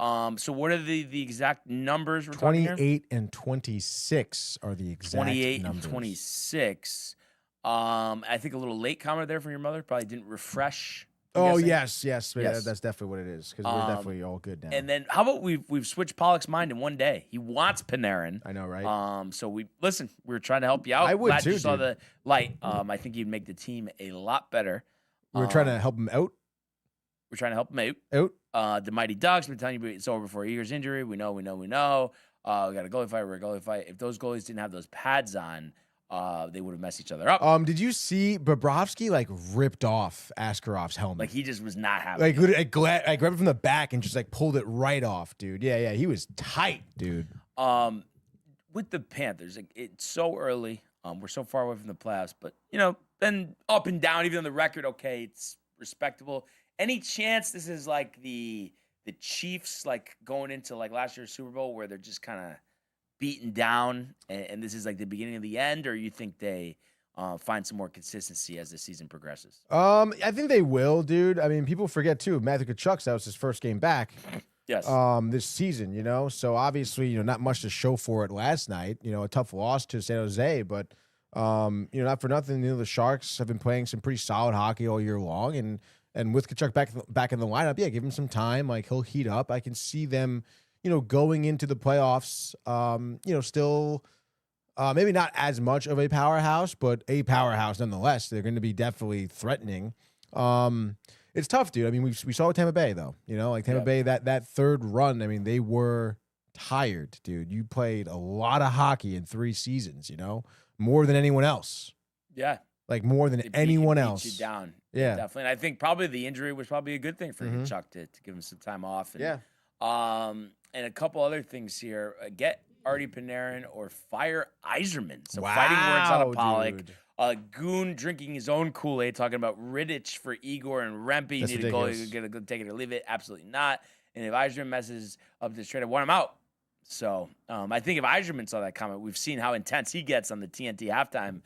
So what are the exact numbers we're talking here? 28 and 26 are the exact 28 numbers. and 26. I think a little late comment there from your mother. Probably didn't refresh. Oh, guessing. yes. Yeah, that's definitely what it is, because we're definitely all good now. And then how about we've switched Pollock's mind in one day? He wants Panarin. I know, right? So we're trying to help you out. I would Glad too, you saw dude. the light. I think you'd make the team a lot better. We're trying to help him out. We're trying to help him out. The Mighty Ducks, been telling you it's over before Eager's injury. We know. We got a goalie fight. We're a goalie fight. If those goalies didn't have those pads on, they would have messed each other up. Did you see Bobrovsky ripped off Askarov's helmet? Like he just was not happy. I grabbed it from the back and just pulled it right off, dude. Yeah, he was tight, dude. With the Panthers, it's so early. We're so far away from the playoffs, but then up and down, even on the record, okay, it's respectable. Any chance this is like the Chiefs going into last year's Super Bowl where they're just kind of beaten down and this is the beginning of the end, or you think they find some more consistency as the season progresses? I think they will, dude. I mean, people forget too. Matthew Tkachuk, that was his first game back. Yes. This season, so obviously, not much to show for it last night. A tough loss to San Jose, but not for nothing. The Sharks have been playing some pretty solid hockey all year long, and with Tkachuk back in the lineup, yeah, give him some time. He'll heat up. I can see them, going into the playoffs. Still, maybe not as much of a powerhouse, but a powerhouse nonetheless. They're going to be definitely threatening. It's tough, dude. I mean, we saw with Tampa Bay though. Tampa Bay that third run. I mean, they were tired, dude. You played a lot of hockey in 3 seasons. More than anyone else. Yeah. like more than anyone else. Beat you down. Yeah. Definitely. And I think probably the injury was probably a good thing for Chuck to give him some time off. And, and a couple other things here. Get Artie Panarin or fire Yzerman. So fighting words out of Pollock. Goon drinking his own Kool-Aid, talking about Riddich for Igor and Rempe. You need a goal. You're going to take it or leave it. Absolutely not. And if Yzerman messes up this trade, I want him out. So I think if Yzerman saw that comment, we've seen how intense he gets on the TNT halftime.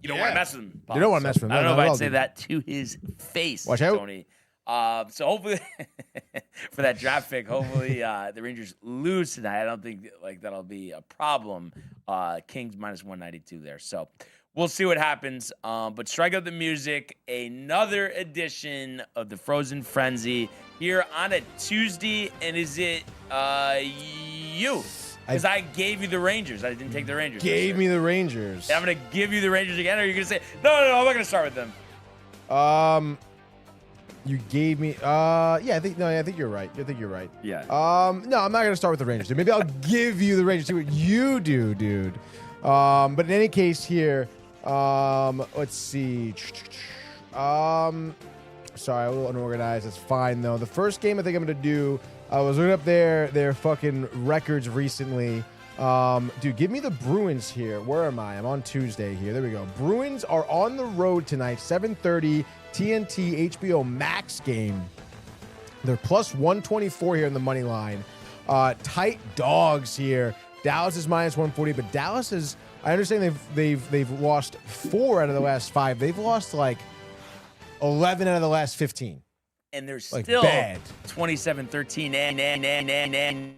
You don't want to mess with him. You don't want to mess with him. I don't know if I'd say that to his face, Watch out. Tony. So hopefully, for that draft pick, hopefully the Rangers lose tonight. I don't think that'll be a problem. Kings minus 192 there. So we'll see what happens. But strike up the music. Another edition of the Frozen Frenzy here on a Tuesday. And is it you? Because I gave you the Rangers. I didn't take the Rangers. Gave me the Rangers. I'm going to give you the Rangers again, or are you going to say, no, I'm not going to start with them? You gave me I think you're right. Yeah. No, I'm not gonna start with the Rangers, dude. Maybe I'll give you the Rangers. See what you do, dude. But in any case here, let's see. Sorry, a little unorganized. That's fine though. The first game I think I'm gonna do, I was looking up their fucking records recently. Dude, give me the Bruins here. Where am I? I'm on Tuesday here. There we go. Bruins are on the road tonight, 7:30 TNT HBO Max game. They're plus 124 here in the money line. Tight dogs here. Dallas is minus 140, but Dallas is, I understand they've lost 4 out of the last 5. They've lost like 11 out of the last 15. And they're like still bad. 27-13 and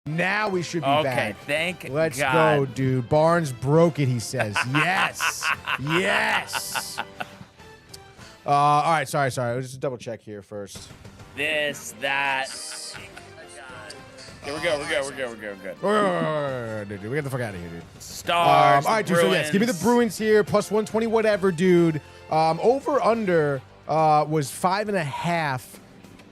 Now we should be back. Thank Let's God. go, dude. Barnes broke it, he says. Yes. Yes. All right, sorry. Let's just double check here first. This, that. Okay, we're good. Dude, we get the fuck out of here, dude. Stars. All right, dude. So yes, give me the Bruins here, plus 120, whatever, dude. Over under was 5.5.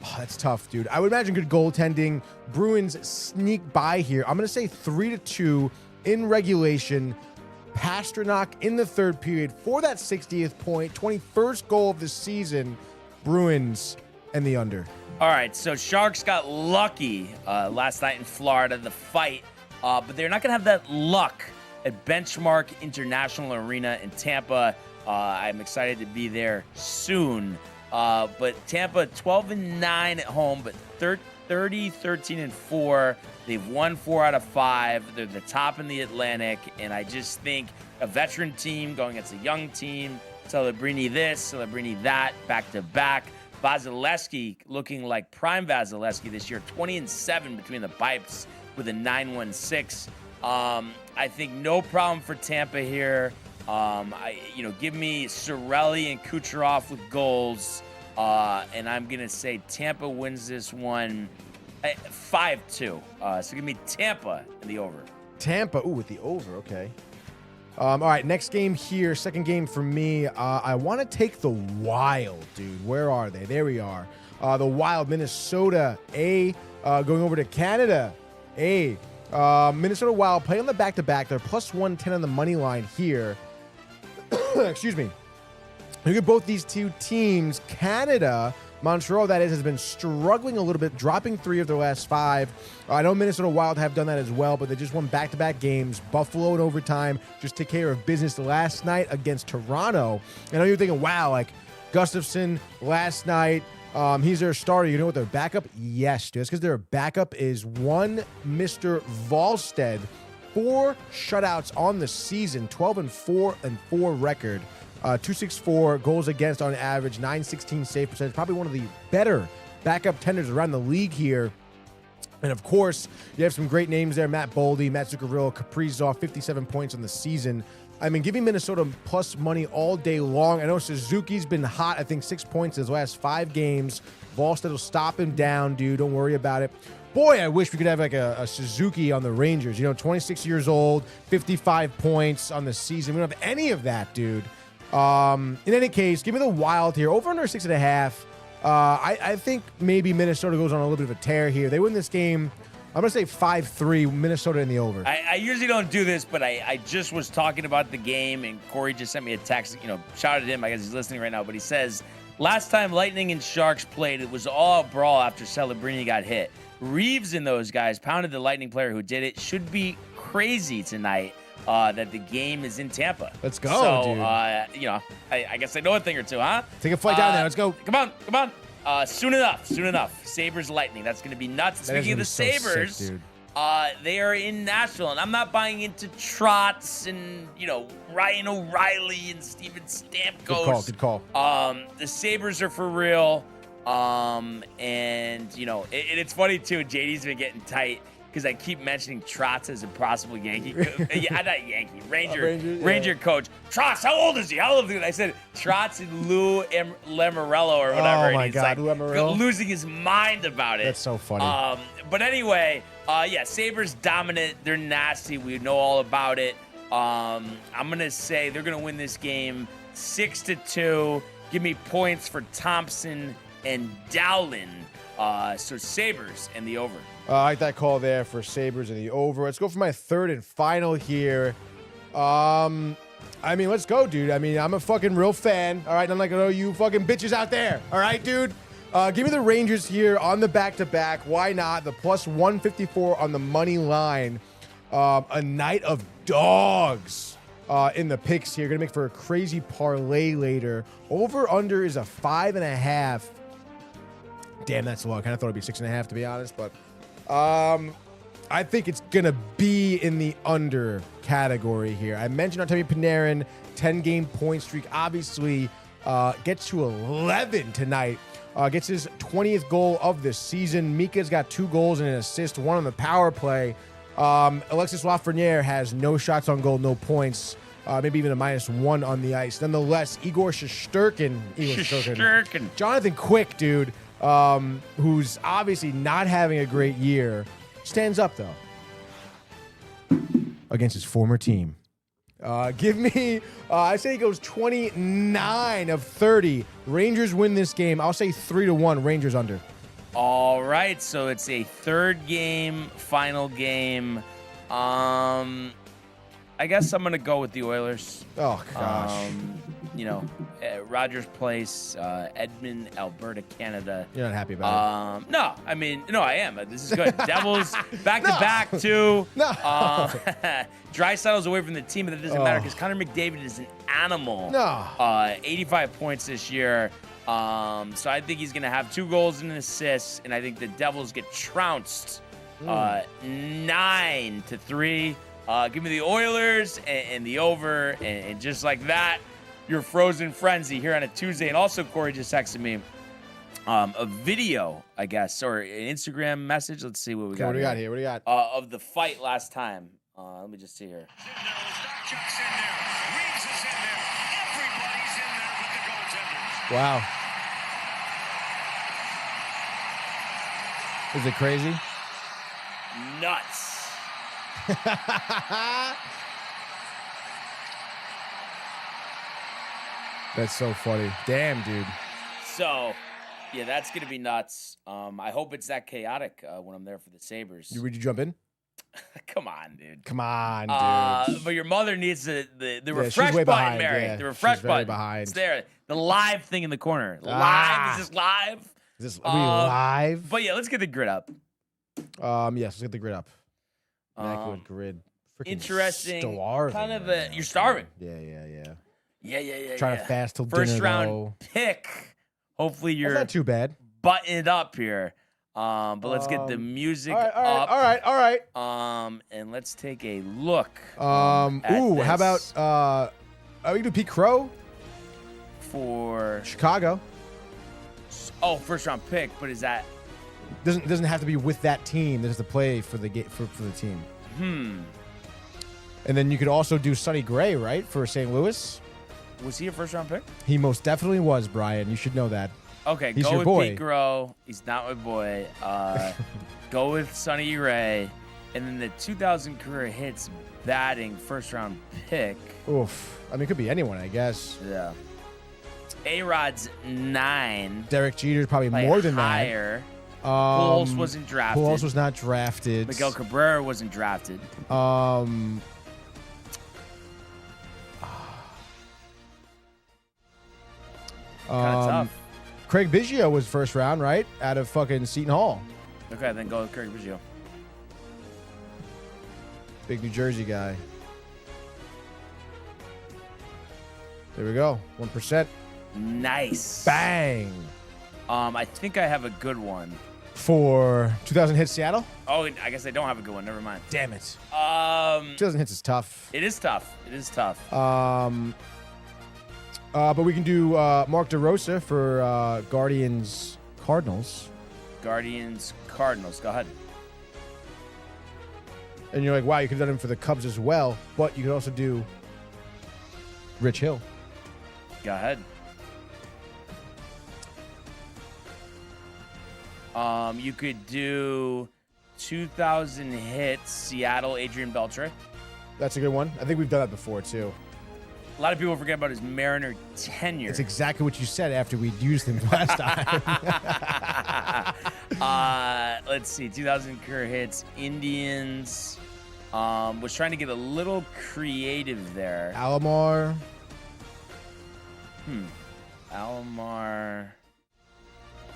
Oh, that's tough, dude. I would imagine good goaltending. Bruins sneak by here. I'm gonna say 3-2 in regulation. Pasternak in the third period for that 60th point, 21st goal of the season. Bruins and the under. All right, so Sharks got lucky last night in Florida, the fight, but they're not going to have that luck at Benchmark International Arena in Tampa. I'm excited to be there soon. But Tampa 12-9 at home, but 13-4. They've won 4 out of 5. They're the top in the Atlantic, and I just think a veteran team going against a young team, Celebrini this, Celebrini that, back-to-back. Vasilevsky looking like prime Vasilevsky this year, 20-7 between the pipes with a 9.16. I think no problem for Tampa here. Give me Cirelli and Kucherov with goals, and I'm gonna say Tampa wins this one 5-2. So give me Tampa in the over. Tampa, with the over, okay. All right, next game here, second game for me. I want to take the Wild, dude. Where are they? There we are. The Wild, Minnesota, going over to Canada, Minnesota Wild play on the back-to-back. They're plus 110 on the money line here. Excuse me. Look at both these two teams. Canada, Montreal, that is, has been struggling a little bit, dropping 3 of their last 5. I know Minnesota Wild have done that as well, but they just won back-to-back games. Buffalo in overtime just took care of business last night against Toronto. I know you're thinking, wow, like Gustafsson last night, he's their starter. You know what their backup? Yes, dude. It's because their backup is one Mr. Volstead 4 shutouts on the season, 12-4 record, 264 goals against on average, 916 save percentage. Probably one of the better backup tenders around the league here. And of course, you have some great names there: Matt Boldy, Matt Zuccarello, Kaprizov, 57 points on the season. I mean, giving Minnesota plus money all day long. I know Suzuki's been hot. I think 6 points his last 5 games. Volstead will stop him down, dude. Don't worry about it. Boy, I wish we could have like a Suzuki on the Rangers. 26 years old, 55 points on the season. We don't have any of that, dude. In any case, give me the Wild here. Over under 6.5. I think maybe Minnesota goes on a little bit of a tear here. They win this game. I'm going to say 5-3, Minnesota in the over. I usually don't do this, but I just was talking about the game, and Corey just sent me a text. Shout at him. I guess he's listening right now, but he says, last time Lightning and Sharks played, it was all a brawl after Celebrini got hit. Reeves and those guys pounded the Lightning player who did it. Should be crazy tonight that the game is in Tampa. Let's go, dude. I guess I know a thing or two, huh? Take a flight down there. Let's go. Come on. Soon enough. Sabres Lightning. That's going to be nuts. Speaking of the Sabres, sick, they are in Nashville, and I'm not buying into Trotz and, Ryan O'Reilly and Steven Stamkos. Good call. The Sabres are for real. And it's funny, too. JD's been getting tight because I keep mentioning Trotz as a possible Yankee. Not Yankee. Ranger coach. Trotz, how old is he? I said Trotz and Lou Lamoriello or whatever. Oh, my God. Lou Lamoriello? Losing his mind about it. That's so funny. But anyway, Sabres dominant. They're nasty. We know all about it. I'm going to say they're going to win this game 6-2. Give me points for Thompson and Dowlin. So Sabres and the over. I like that call there for Sabres and the over. Let's go for my third and final here. Let's go, dude. I'm a fucking real fan. All right, I'm like, you fucking bitches out there. All right, dude. Give me the Rangers here on the back-to-back. Why not? The plus 154 on the money line. A night of dogs in the picks here. Going to make for a crazy parlay later. Over-under is a 5.5. Damn, that's low. I kind of thought it'd be 6.5, to be honest, but I think it's going to be in the under category here. I mentioned Artemi Panarin, 10-game point streak. Obviously, gets to 11 tonight. Gets his 20th goal of the season. Mika's got 2 goals and an assist, 1 on the power play. Alexis Lafreniere has no shots on goal, no points. Maybe even a -1 on the ice. Nonetheless, Igor Shesterkin. Jonathan Quick, dude, who's obviously not having a great year, stands up, though, against his former team. Give me, I say he goes 29 of 30. Rangers win this game. I'll say 3-1, Rangers under. All right, so it's a third game, final game. I guess I'm going to go with the Oilers. Oh, gosh. Rogers Place, Edmonton, Alberta, Canada. You're not happy about it? No, I am. This is good. Devils back-to-back, too. No. Dreisaitl's away from the team, but that doesn't matter because Connor McDavid is an animal. No. 85 points this year. So I think he's going to have 2 goals and an assist, and I think the Devils get trounced 9-3. Give me the Oilers and the over, and just like that, your frozen frenzy here on a Tuesday. And also, Corey just texted me a video, I guess, or an Instagram message. Let's see what we got. What do we got here? What do you got? Of the fight last time. Let me just see here. Wow. Is it crazy? Nuts. That's so funny. Damn, dude. So, yeah, that's going to be nuts. I hope it's that chaotic when I'm there for the Sabres. Would you jump in? Come on, dude. Come on, dude. But your mother needs the refresh she's way button, behind. Mary. Yeah, the refresh she's very button. behind. It's there. The live thing in the corner. Live? Is this live? Is this are we live? But yeah, let's get the grid up. Yes, let's get the grid up. Immaculate grid. Freaking Interesting. Starving Kind of right now. You're starving. Yeah. Trying to fast till First dinner, round though. pick. Hopefully That's you're not too bad. buttoned up here. But let's get the music all up. right. And let's take a look. How this about we can do Pete Crow for Chicago? first round pick, but is that Doesn't have to be with that team. There's to play for the for the team. And then you could also do Sonny Gray, right, for St. Louis. Was he a first round pick? He most definitely was, Brian. You should know that. Okay, He's go your with boy. Pete Crow. He's not my boy. Go with Sonny Gray. And then the 2000 career hits batting first round pick. Oof. I mean, it could be anyone, I guess. Yeah. A-Rod's 9. Derek Jeter's probably Like more than higher. that. Pujols wasn't drafted. Pujols was not drafted. Miguel Cabrera wasn't drafted. Kind Kind of tough. Craig Biggio was first round, right? Out of fucking Seton Hall. Okay, then go with Craig Biggio. Big New Jersey guy. There we go. 1%. Nice. Bang. I think I have a good one. For 2000 hits Seattle? Oh, I guess I don't have a good one. Never mind. Damn it. 2000 2000 hits is tough. It is tough. It is tough. But we can do Mark DeRosa for Guardians Cardinals. Guardians Cardinals. Go ahead. And you're like, wow, you could have done him for the Cubs as well. But you could also do Rich Hill. Go ahead. You could do 2000 hits Seattle Adrian Beltre. That's a good one. I think we've done that before, too. A lot of people forget about his Mariner tenure. It's exactly what you said after we used him last time. Let's see. 2000 career hits Indians. Was trying to get a little creative there. Alomar. Alomar.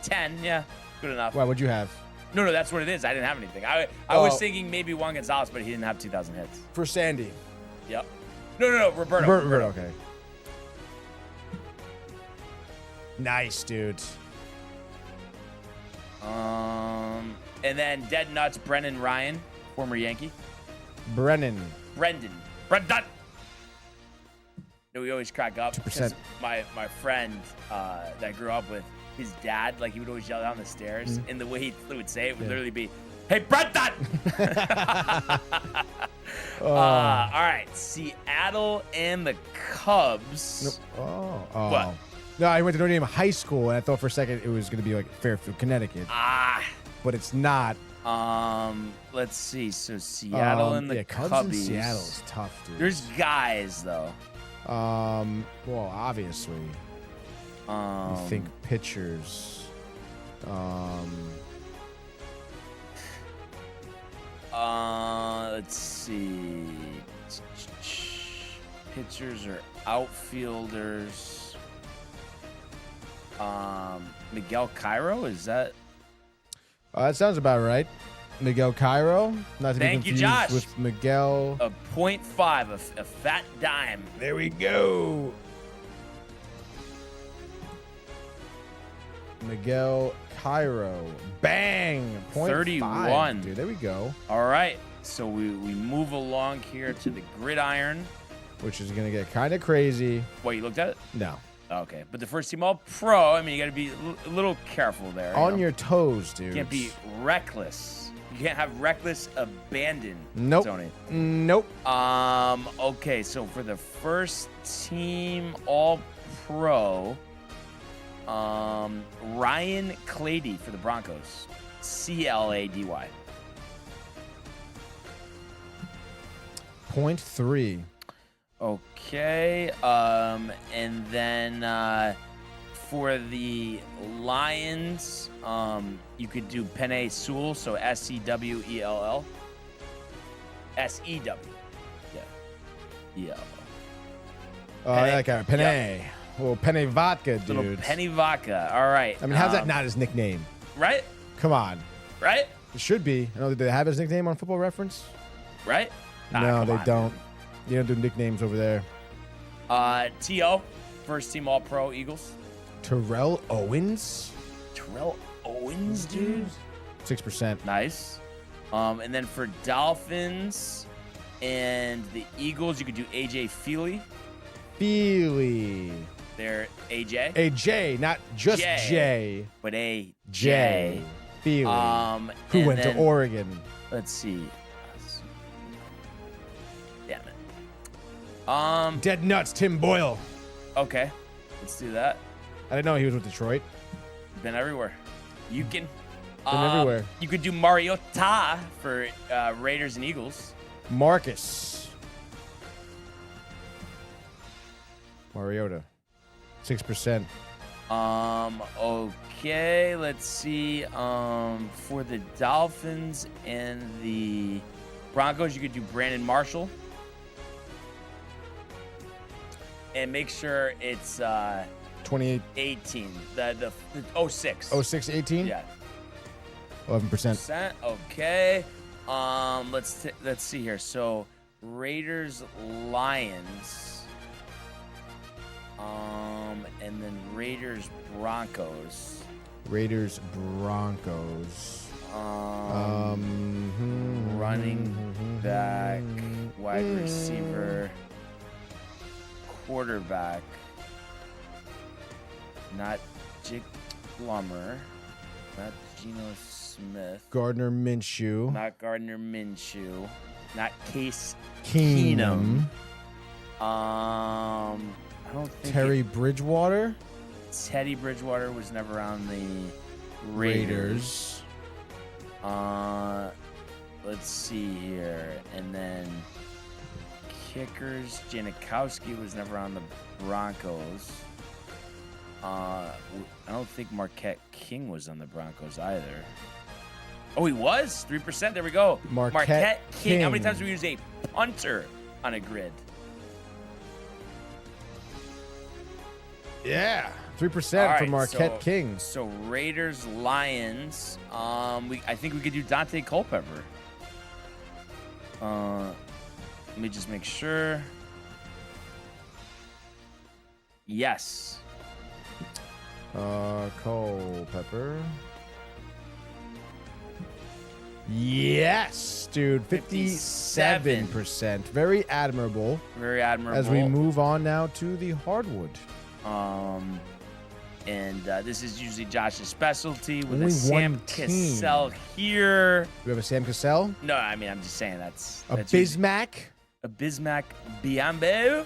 10. Yeah. Good enough. Wow, what'd you have? No, that's what it is. I didn't have anything. I was thinking maybe Juan Gonzalez, but he didn't have 2000 hits. For Sandy. Yep. No, Roberto. Roberto, okay. Nice, dude. And then Dead Nuts, Brendan Ryan, former Yankee. Brendan. Brendan. No, we always crack up. 2%. My friend that I grew up with, his dad, like he would always yell down the stairs, and the way he would say it would literally be, "Hey, Brendan!" All right, Seattle and the Cubs. Oh. What? No, I went to Notre Dame High School, and I thought for a second it was going to be like Fairfield, Connecticut. But it's not. Let's see. So Seattle and the Cubs Cubbies. in Seattle is tough, dude. There's guys though. Well, obviously. You think pitchers. Let's see. Pitchers or outfielders. Miguel Cairo, is that? That sounds about right. Miguel Cairo. Not to Thank be you, confused Josh. with Miguel. A 0.5, a fat dime. There we go. Miguel Cairo. Bang. 0.5, 31. dude. There we go. All right. So we move along here to the gridiron. Which is going to get kind of crazy. What, you looked at it? No. Okay. But the first team all pro, I mean, you got to be a little careful there. On your toes, dude. You can't be reckless. You can't have reckless abandon, Nope. Tony. Nope. Okay, so for the first team all pro, Ryan Clady for the Broncos. CLADY. 0.3. Okay. And then for the Lions, you could do Penei Sewell, so SEWELL. SEW. Yeah. That guy. Penei. Well, Penei Vodka, dude. Little Penny Vodka. All right. I mean, how's that not his nickname? Right? Come on. Right? It should be. I know, do they have his nickname on Football Reference? Right? No, come they on, don't. man. You don't do nicknames over there. T.O., first team all pro Eagles. Terrell Owens? Terrell Owens, dude? 6%. Nice. And then for Dolphins and the Eagles, you could do AJ Feely. Feely. They're AJ. AJ, not just J. J. But AJ. J. Feely. Who and went to then- Oregon. Let's see. Damn it. Dead nuts, Tim Boyle. Okay. Let's do that. I didn't know he was with Detroit. Been everywhere. You can. Been everywhere. You could do Mariota for Raiders and Eagles. Marcus. Mariota. 6%. Okay, let's see. For the Dolphins and the Broncos, you could do Brandon Marshall. And make sure it's 28. 18. The 06. 06, 18? Yeah. 11%. Okay. Let's see here. So Raiders, Lions. And then Raiders, Broncos. Raiders, Broncos. Running back, wide receiver, quarterback. Not Jake Plummer. Not Geno Smith. Gardner Minshew. Not Gardner Minshew. Not Case Keenum. I don't think Terry Bridgewater. Teddy Bridgewater was never on the Raiders. Let's see here. And then kickers, Janikowski was never on the Broncos. I don't think Marquette King was on the Broncos either. Oh, he was? 3%. There we go. Marquette King. How many King. times do we use a punter on a grid? Yeah. 3% All for right, Marquette King. So Raiders, Lions. I think we could do Dante Culpepper. Let me just make sure. Yes. Culpepper. Yes, dude. 57%. Very admirable. Very admirable. As we move on now to the hardwood. And this is usually Josh's specialty with Only a Sam one team. Cassell here. We have a Sam Cassell. No, I mean I'm just saying that's A usually- Bismack. a Bismack Biambo.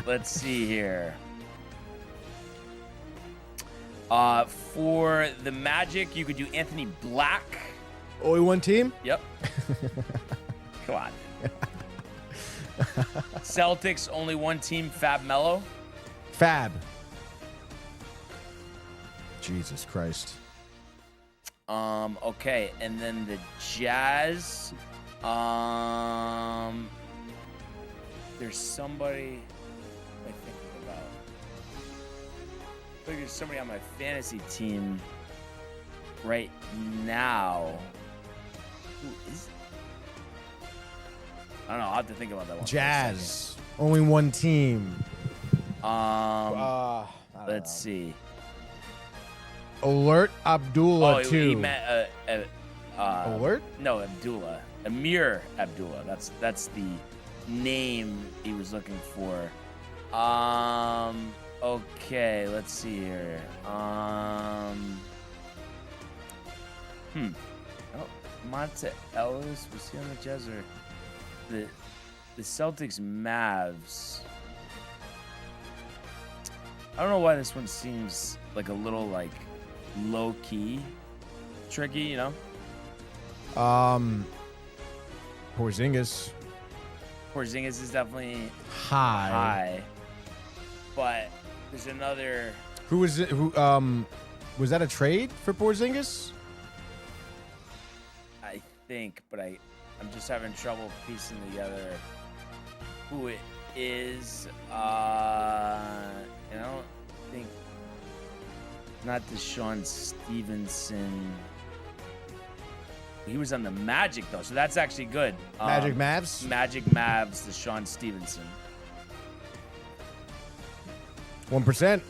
Let's see here. For the Magic, you could do Anthony Black. Only one team. Yep. Come on. Celtics, only one team, Fab Mello. Fab. Jesus Christ. Okay, and then the Jazz. There's somebody I'm thinking about. I think there's somebody on my fantasy team right now. Who is it? I don't know. I'll have to think about that one. for a Jazz. Only one team. second. Let's see. Alert Abdullah Oh, too. he meant Alert? No, Abdullah. Amir Abdullah. That's the name he was looking for. Okay, let's see here. Oh, Monte Ellis, was he on the Jazz or the Celtics Mavs? I don't know why this one seems like a little like low key, tricky, you know? Porzingis. Porzingis is definitely High. high, but there's another. Who was it? Who was that a trade for Porzingis? I think, but I'm just having trouble piecing together who it is. And I don't think not Deshaun Stevenson. He was on the Magic though, so that's actually good. Magic Mavs. Magic Mavs, Deshaun Stevenson. 1%.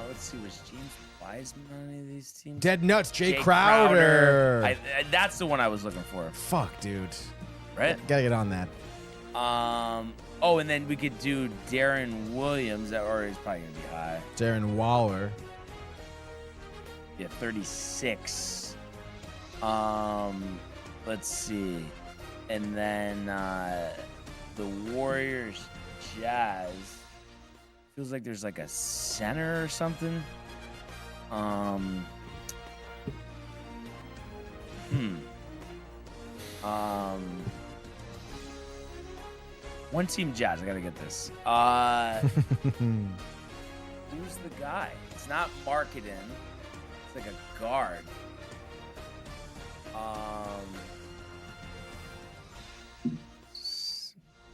Let's see, was James Wiseman on any of these teams? Dead nuts. Jay Jay Crowder. That's the one I was looking for. Fuck, dude. Right? Gotta get on that. Oh, and then we could do Darren Williams, or he's probably gonna be high. Darren Waller. Yeah, 36. Let's see. And then the Warriors Jazz. Feels like there's like a center or something. One team Jazz. I gotta get this. Who's the guy? It's not Marketing. It's like a guard.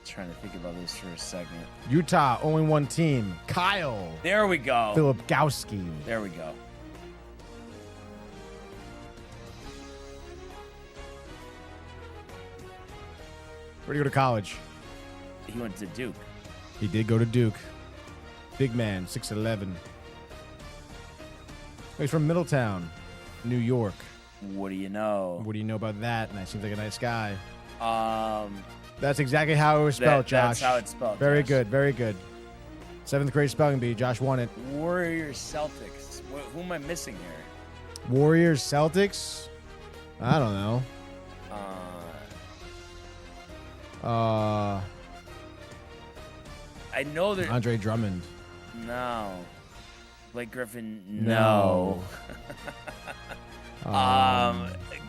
Trying to think about this for a second. Utah, only one team. Kyle. There we go. Filipkowski. There we go. Where'd he go to college? He went to Duke. He did go to Duke. Big man, 6'11". He's from Middletown, New York. What do you know? What do you know about that? And that seems like a nice guy. That's exactly how it was spelled, Josh. That's how it's spelled. Very Josh. good, very good. 7th grade spelling bee. Josh won it. Warriors Celtics. Who am I missing here? Warriors Celtics? I don't know. I know there. Andre Drummond. No. Blake Griffin. No.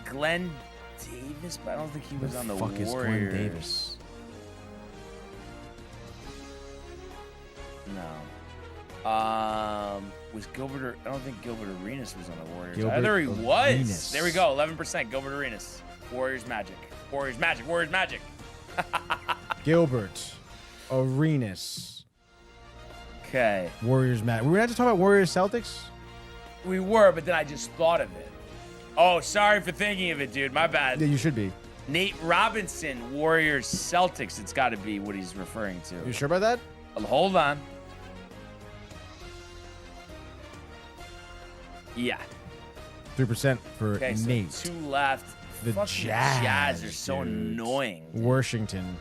Glenn Davis, but I don't think he was on the fuck Warriors. is Glenn Davis? No. Was Gilbert? I don't think Gilbert Arenas was on the Warriors. Gilbert Either he was. Arenas. There we go. 11%. Gilbert Arenas. Warriors Magic. Warriors Magic. Warriors Magic. Gilbert Arenas. Okay. Warriors Magic. We were not just talking about Warriors Celtics? We were, but then I just thought of it. Oh, sorry for thinking of it, dude. My bad. Yeah, you should be. Nate Robinson, Warriors Celtics. It's got to be what he's referring to. You sure about that? Hold on. Yeah. 3% for Okay, so Nate. 2 left. The Fucking Jazz, Jazz are so dude. annoying. Washington.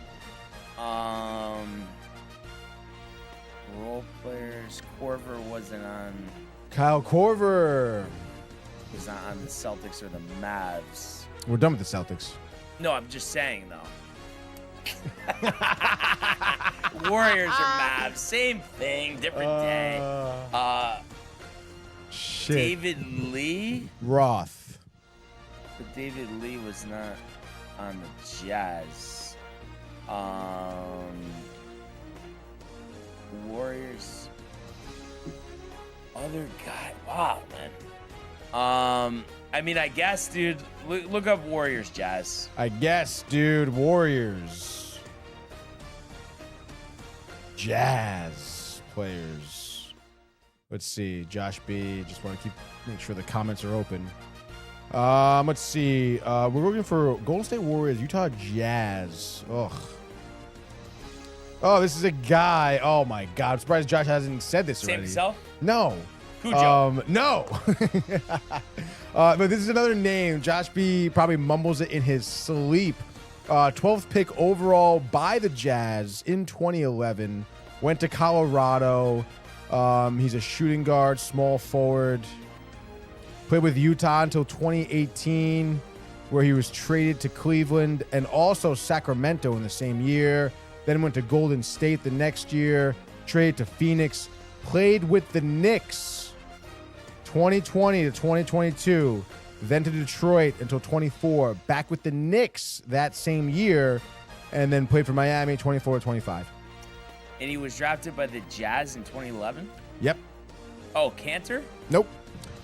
Role players. Korver wasn't on. Kyle Korver. Was not on the Celtics or the Mavs. We're done with the Celtics. No, I'm just saying though. Warriors or Mavs, same thing, different day. Shit. David Lee. Roth. But David Lee was not on the Jazz. Warriors. Other guy. Wow, man. I mean, I guess, dude. Look up Warriors Jazz. I guess, dude. Warriors. Jazz players. Let's see. Josh B. Just want to make sure the comments are open. Let's see. We're looking for Golden State Warriors, Utah Jazz. Ugh. Oh, this is a guy. Oh my God. I'm surprised Josh hasn't said this Same already. himself? No. Cujo. No. But this is another name. Josh B probably mumbles it in his sleep. 12th pick overall by the Jazz in 2011. Went to Colorado. He's a shooting guard, small forward. Played with Utah until 2018, where he was traded to Cleveland and also Sacramento in the same year. Then went to Golden State the next year. Traded to Phoenix. Played with the Knicks 2020 to 2022, then to Detroit until 24, back with the Knicks that same year, and then played for Miami 24 to 25. And he was drafted by the Jazz in 2011? Yep. Oh, Cantor? Nope.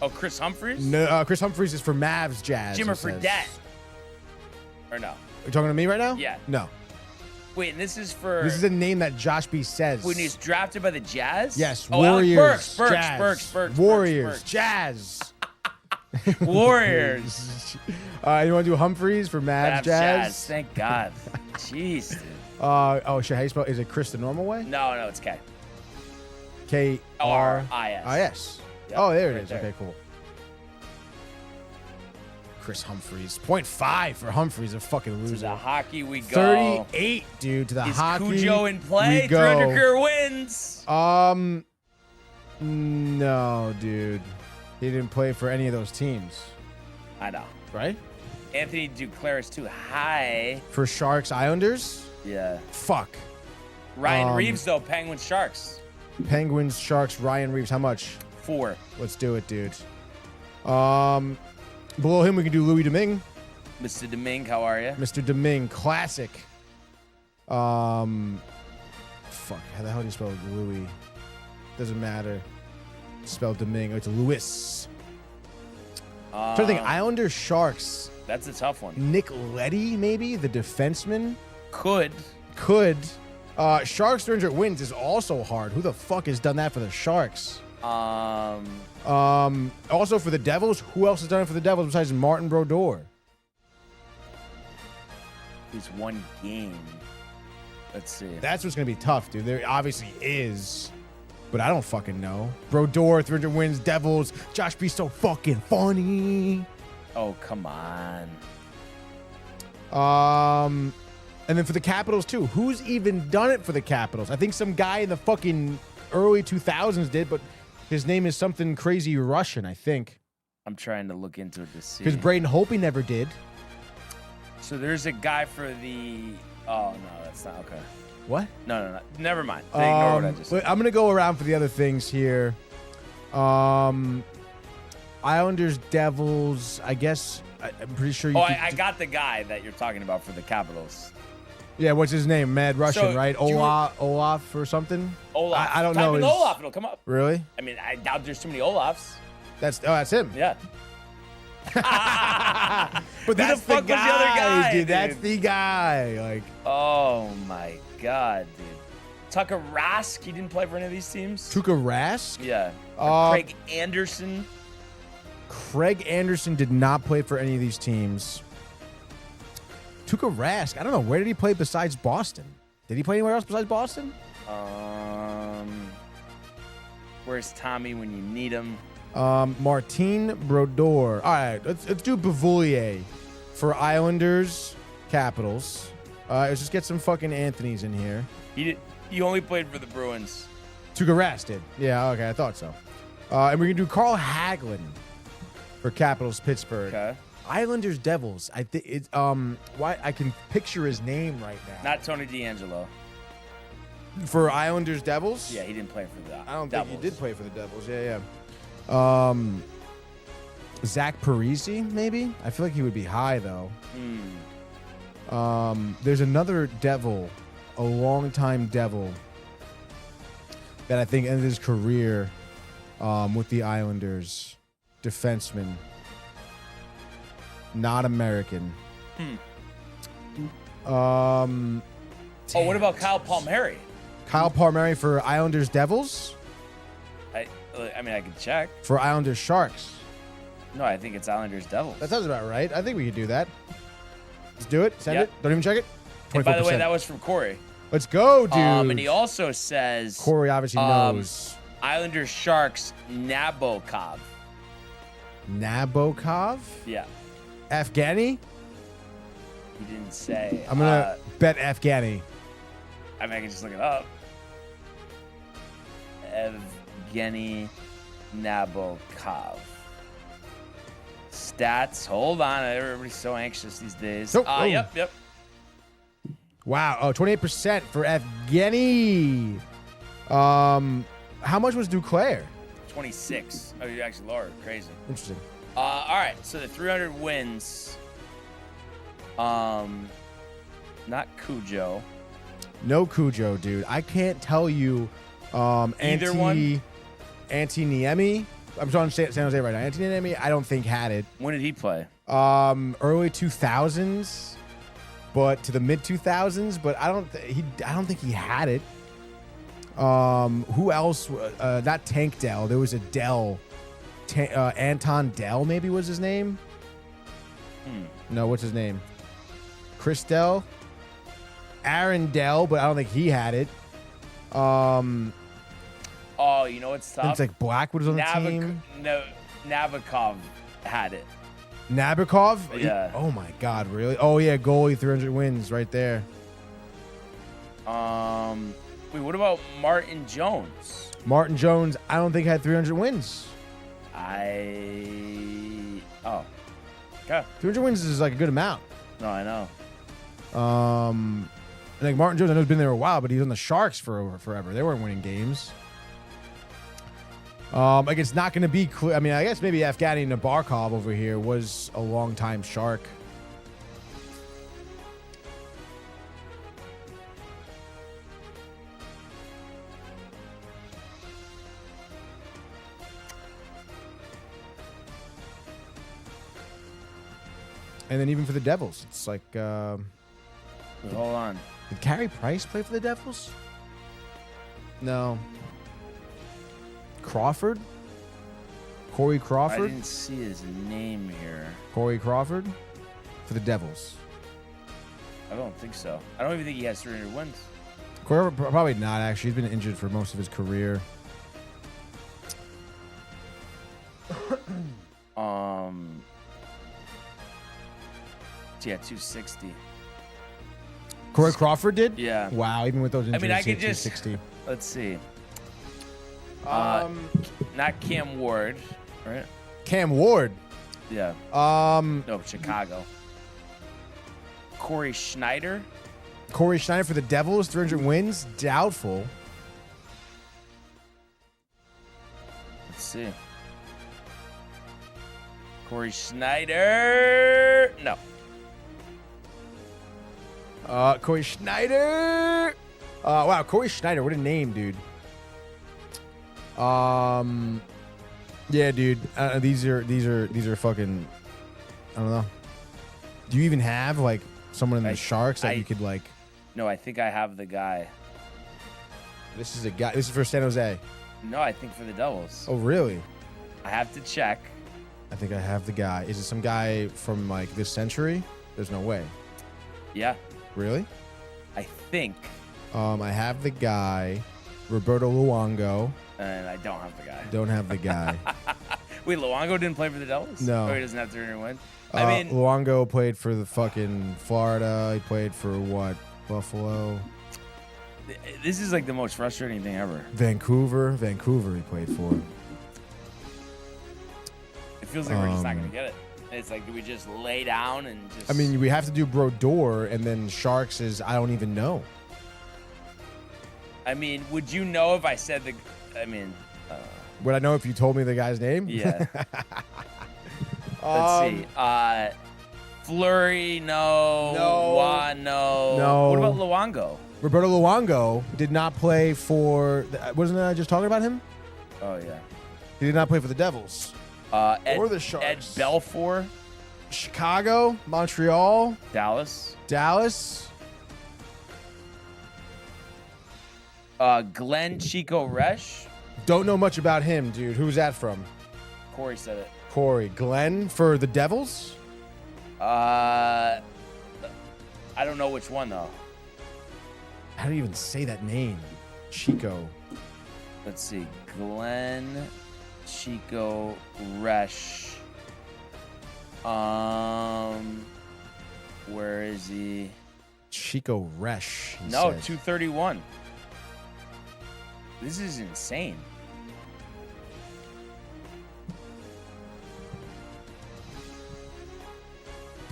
Oh, Chris Humphries? No, Chris Humphries is for Mavs Jazz. Jimmer it says. Fredette. Or no? You talking to me right now? Yeah. No. Wait, and this is for... This is a name that Josh B says. When he's drafted by the Jazz? Yes, Oh, Warriors. Burks, Jazz. Burks. Warriors. Jazz. Warriors. You want to do Humphries for Mavs Jazz? Thank God. Jeez, dude. Oh, shit. How you spell? Is it Chris the normal way? No, it's K. K-R-I-S. Yep, Oh, there it right is. there. Okay, cool. Chris Humphreys. 0.5 for Humphreys, a fucking To loser. the hockey we go. 38, dude. To the Is hockey. Cujo in play? we go. 300 career wins. No, dude. He didn't play for any of those teams, I know. right? Anthony Duclair is too high. For Sharks, Islanders? Yeah. Fuck. Ryan Reeves, though, Penguins, Sharks. Penguins, Sharks, Ryan Reeves. How much? 4. Let's do it, dude. Below him, we can do Louis Domingue. Mr. Domingue, how are you? Mr. Domingue, classic. Fuck. How the hell do you spell Louis? Doesn't matter. Spell Domingue. Oh, it's Louis. Trying to think. Islanders, Sharks. That's a tough one. Nick Leddy, maybe the defenseman. Could. Sharks 300 wins is also hard. Who the fuck has done that for the Sharks? Also for the Devils, who else has done it for the Devils besides Martin Brodeur? Who's one game? Let's see. That's what's gonna be tough, dude. There obviously is, but I don't fucking know. Brodeur 300 wins, Devils. Josh B so fucking funny. Oh, come on. And then for the Capitals too. Who's even done it for the Capitals? I think some guy in the fucking early 2000s did, but his name is something crazy Russian, I think. I'm trying to look into it to see. Because Braden Holtby never did. So there's a guy for the. Oh, no, that's not okay. What? No. Never mind. Ignore what I just said. I'm gonna go around for the other things here. Islanders, Devils. I guess I'm pretty sure you. Oh, could- I got the guy that you're talking about for the Capitals. Yeah, what's his name? Mad Russian, So, right? do you- Olaf or something. Olaf. I don't Type know. in his- Olaf, it'll come up. Really? I mean, I doubt there's too many Olafs. That's him. Yeah. But that's the fuck was the other guy, dude. dude? That's the guy. Like, Oh my God, dude. Tucker Rask, he didn't play for any of these teams. Tuukka Rask. Yeah. Craig Anderson. Craig Anderson did not play for any of these teams. Tuukka Rask. I don't know. Where did he play besides Boston? Did he play anywhere else besides Boston? Where's Tommy when you need him? Martin Brodeur. All right, let's do Bavoulier for Islanders, Capitals. Let's just get some fucking Anthony's in here. He only played for the Bruins. Tuukka Rask did. Yeah, okay, I thought so. And we're gonna do Carl Hagelin for Capitals, Pittsburgh. Okay. Islanders, Devils. I think it's why I can picture his name right now. Not Tony DeAngelo. For Islanders, Devils. Yeah, he didn't play for the I don't Devils. think he did play for the Devils. Yeah. Zach Parisi, maybe. I feel like he would be high though. There's another Devil, a longtime Devil, that I think ended his career with the Islanders. Defenseman, not American. Oh, what about Kyle Palmieri? Kyle Palmieri for Islanders, Devils. I mean, I could check. For Islanders, Sharks. No, I think it's Islanders Devils. That sounds about right. I think we could do that. Let's do it. Send Yep. it. Don't even check it. 24%. And by the way, that was from Corey. Let's go, dude. And he also says Corey obviously knows. Islanders Sharks Nabokov. Nabokov? Yeah, Afghani? he didn't say. I'm going to bet Afghani. I mean, I can just look it up. Evgeny Nabokov. Stats. Hold on. Everybody's so anxious these days. Oh, oh. Yep. Wow. Oh, 28% for Evgeny. How much was Duclair? 26. Oh, you're actually lower. Crazy. Interesting. All right. So the 300 wins. Not Cujo. No Cujo, dude. I can't tell you. Either one? Antiniemi. I'm trying to say San Jose right now. Antiniemi, I don't think had it. When did he play? Early 2000s, but to the mid 2000s. But I don't think he had it. Who else? Not Tank Dell. There was a Dell. Anton Dell maybe was his name. No, what's his name? Chris Dell. Aaron Dell, but I don't think he had it. Oh, you know what's tough? It's like Blackwood was on the team. Nabokov had it. Nabokov? Yeah. Oh my God, really? Oh yeah, goalie, 300 wins right there. Wait, what about Martin Jones? Martin Jones, I don't think had 300 wins. Oh. Okay. 300 wins is like a good amount. No, I know. Like Martin Jones, I know he's been there a while, but he's on the Sharks for forever. They weren't winning games. Like it's not going to be clear. I mean, I guess maybe Afghani Nabarkov over here was a long-time Shark. And then even for the Devils, it's like... Hold on. Did Carey Price play for the Devils? No. Crawford? Corey Crawford? I didn't see his name here. Corey Crawford? For the Devils. I don't think so. I don't even think he has 300 wins. Corey, probably not, actually. He's been injured for most of his career. Yeah, 260. Corey Crawford did? Yeah. Wow, even with those injuries, I could just 260. Let's see. Not Cam Ward, right? Cam Ward. Yeah. No, Chicago. Corey Schneider. Corey Schneider for the Devils, 300 wins. Doubtful. Let's see. Corey Schneider. No. Corey Schneider. Wow, Corey Schneider. What a name, dude. Yeah, dude. These are fucking. I don't know. Do you even have like someone in the Sharks that you could like? No, I think I have the guy. This is a guy. This is for San Jose. No, I think for the Devils. Oh, really? I have to check. I think I have the guy. Is it some guy from like this century? There's no way. Yeah. Really? I think. I have the guy, Roberto Luongo. And I don't have the guy. Don't have the guy. Wait, Luongo didn't play for the Devils? No. Oh, he doesn't have 300 wins? I mean, Luongo played for the fucking Florida. He played for what? Buffalo. This is like the most frustrating thing ever. Vancouver he played for. It feels like we're just not going to get it. It's like, do we just lay down and just... I mean, we have to do Brodeur, and then Sharks is, I don't even know. I mean, would you know if I said the... I mean... Would I know if you told me the guy's name? Yeah. Let's see. Fleury, no. No. No. What about Luongo? Roberto Luongo did not play for... Wasn't I just talking about him? Oh, yeah. He did not play for the Devils. Or the Sharks. Ed Belfour. Chicago, Montreal. Dallas. Glenn Chico Resch. Don't know much about him, dude. Who's that from? Corey said it. Corey. Glenn for the Devils? I don't know which one, though. How do you even say that name? Chico. Let's see. Glenn Chico Resch. Where is he? Chico Resch. No, said. 231. This is insane.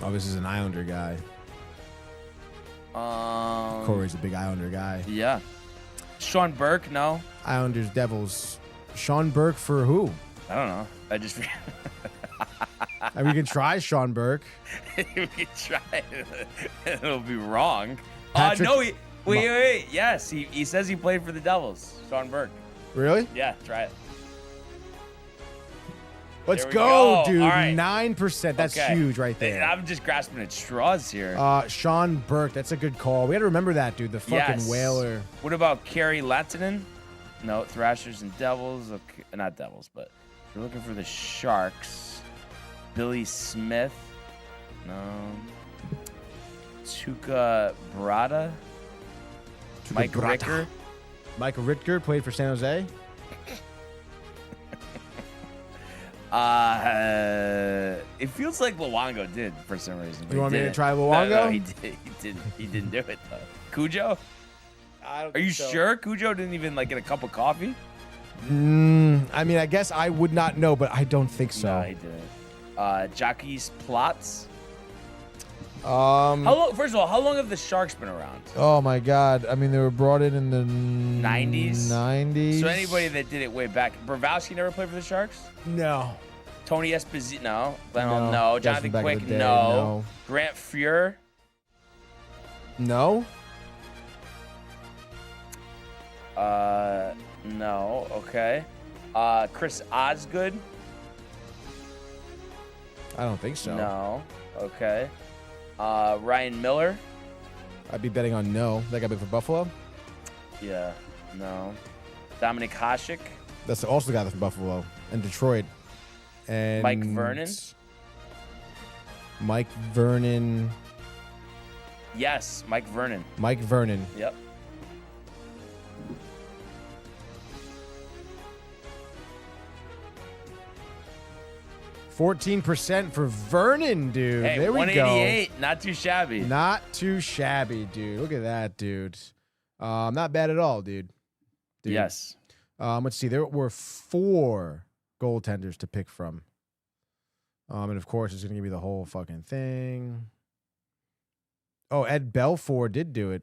Oh, this is an Islander guy. Corey's a big Islander guy. Yeah. Sean Burke, no. Islanders, Devils. Sean Burke for who? I don't know. I just... And we can try Sean Burke. we can try it. It'll be wrong. Patrick- No, wait. Yes, he says he played for the Devils. Sean Burke. Really? Yeah, try it. Let's There we go, go. dude. All right. 9%. That's Okay. huge right there. I'm just grasping at straws here. Sean Burke. That's a good call. We got to remember that, dude. The fucking Yes. Whaler. What about Kerry Lattinen? No, Thrashers and Devils. Okay, not Devils, but we're looking for the Sharks. Billy Smith. No. Tuukka Brada. Mike Brata. Ricker. Michael Ritker played for San Jose. It feels like Luongo did for some reason. You want me to didn't. try Luongo? No, he did. He didn't do it though. Cujo? Are you sure Cujo didn't even like get a cup of coffee? I mean, I guess I would not know, but I don't think so. No, he didn't. Jacques Platz. How long? First of all, how long have the Sharks been around? Oh my God! I mean, they were brought in the 90s. 90s. So anybody that did it way back, Bravowski never played for the Sharks. No. Tony Esposito, no. Glenn, no. Jonathan back in Quick, the day, no. Grant Fuhr, no. no. Okay. Chris Osgood, I don't think so. no. Okay. Ryan Miller, I'd be betting on no. That guy been for Buffalo. yeah, no. Dominic Hasek, That's also the guy that's from Buffalo and Detroit. And Mike Vernon. Mike Vernon. Yes, Mike Vernon. Mike Vernon. Yep. %14 for Vernon, dude. Hey, there we 188, not too shabby. go. Not too shabby, dude. Look at that, dude. Not bad at all, dude. Yes. Let's see. There were 4 goaltenders to pick from. And of course, it's gonna give me the whole fucking thing. Oh, Ed Belfour did do it.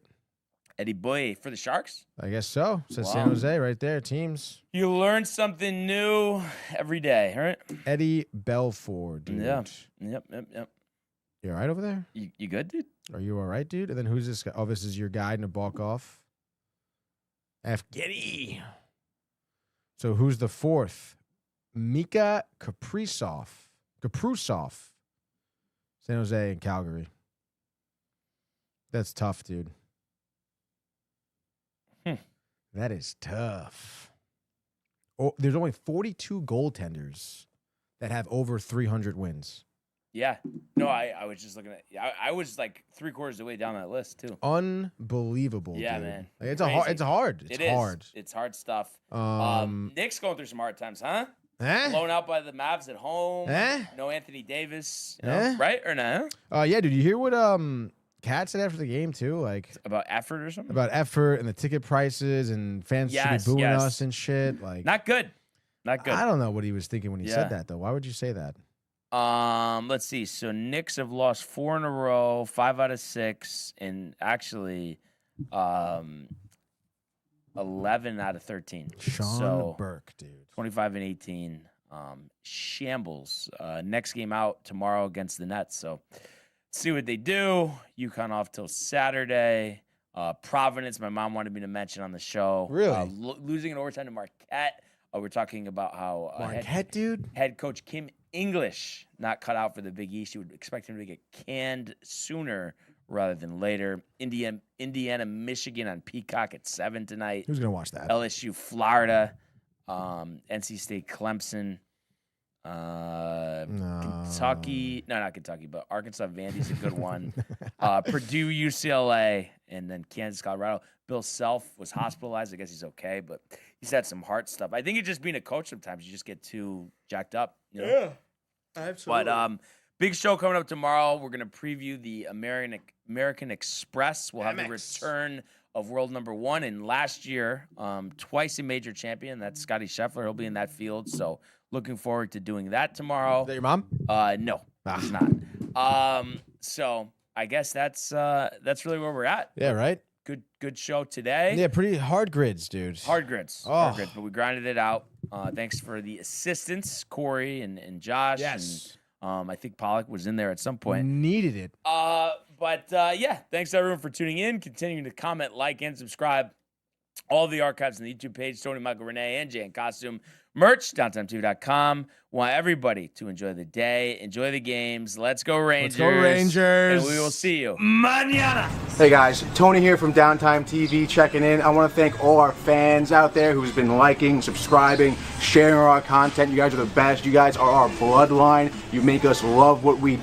Eddie Boy for the Sharks. I guess so. Says Wow. San Jose right there. Teams. You learn something new every day, right? Eddie Belfour, dude. Yeah. Yep. You all right over there? You good, dude? Are you all right, dude? And then who's this guy? Oh, this is your guy in a balk-off. Evgeny. So who's the 4th? Mika Kaprizov. San Jose and Calgary. That's tough, dude. That is tough. Oh, there's only 42 goaltenders that have over 300 wins. Yeah. No, I was just looking at. I was like 3/4 of the way down that list too. Unbelievable. Yeah, dude. man. Like, it's Crazy. it's hard. It's hard. It's hard stuff. Nick's going through some hard times, huh? Blown out by the Mavs at home. No Anthony Davis. You know, right or no? Yeah, dude. You hear what Kat said after the game too? Like About effort or something. about effort and the ticket prices and fans should be booing us and shit. Like Not good. Not good. I don't know what he was thinking when he Yeah. said that though. Why would you say that? Let's see. So Knicks have lost 4 in a row, 5 out of 6, and actually 11 out of 13. Sean Burke, dude. 25 and 18. Shambles. Next game out tomorrow against the Nets. So see what they do. UConn off till Saturday. Providence, my mom wanted me to mention on the show. Really? Losing in overtime to Marquette. We're talking about how Marquette, dude. head coach Kim English not cut out for the Big East. You would expect him to get canned sooner rather than later. Indiana, Michigan on Peacock at 7 tonight. Who's gonna watch that? LSU, Florida, NC State, Clemson, Kentucky. No, not Kentucky, but Arkansas, Vandy's a good one. Purdue, UCLA, and then Kansas, Colorado. Bill Self was hospitalized. I guess he's okay, but he's had some heart stuff. I think it's just being a coach sometimes. You just get too jacked up. You know? Yeah, absolutely. But big show coming up tomorrow. We're going to preview the American Express. We'll have the return of world number 1. And last year, twice a major champion. That's Scotty Scheffler. He'll be in that field. So looking forward to doing that tomorrow. Is that your mom? No, it's not. So I guess that's really where we're at. Yeah, right. Good show today. Yeah, pretty hard grids, dude. Hard grids, but we grinded it out. Thanks for the assistance, Corey and Josh. Yes. And, I think Pollock was in there at some point. Needed it. But yeah, thanks everyone for tuning in, continuing to comment, like, and subscribe. All the archives on the YouTube page, Tony, Michael, Renee, and Jay in costume. Merch, DowntimeTV.com. Want everybody to enjoy the day, enjoy the games. Let's go Rangers. Let's go Rangers. And we will see you mañana. Hey guys, Tony here from Downtime TV checking in. I want to thank all our fans out there who's been liking, subscribing, sharing our content. You guys are the best. You guys are our bloodline. You make us love what we do.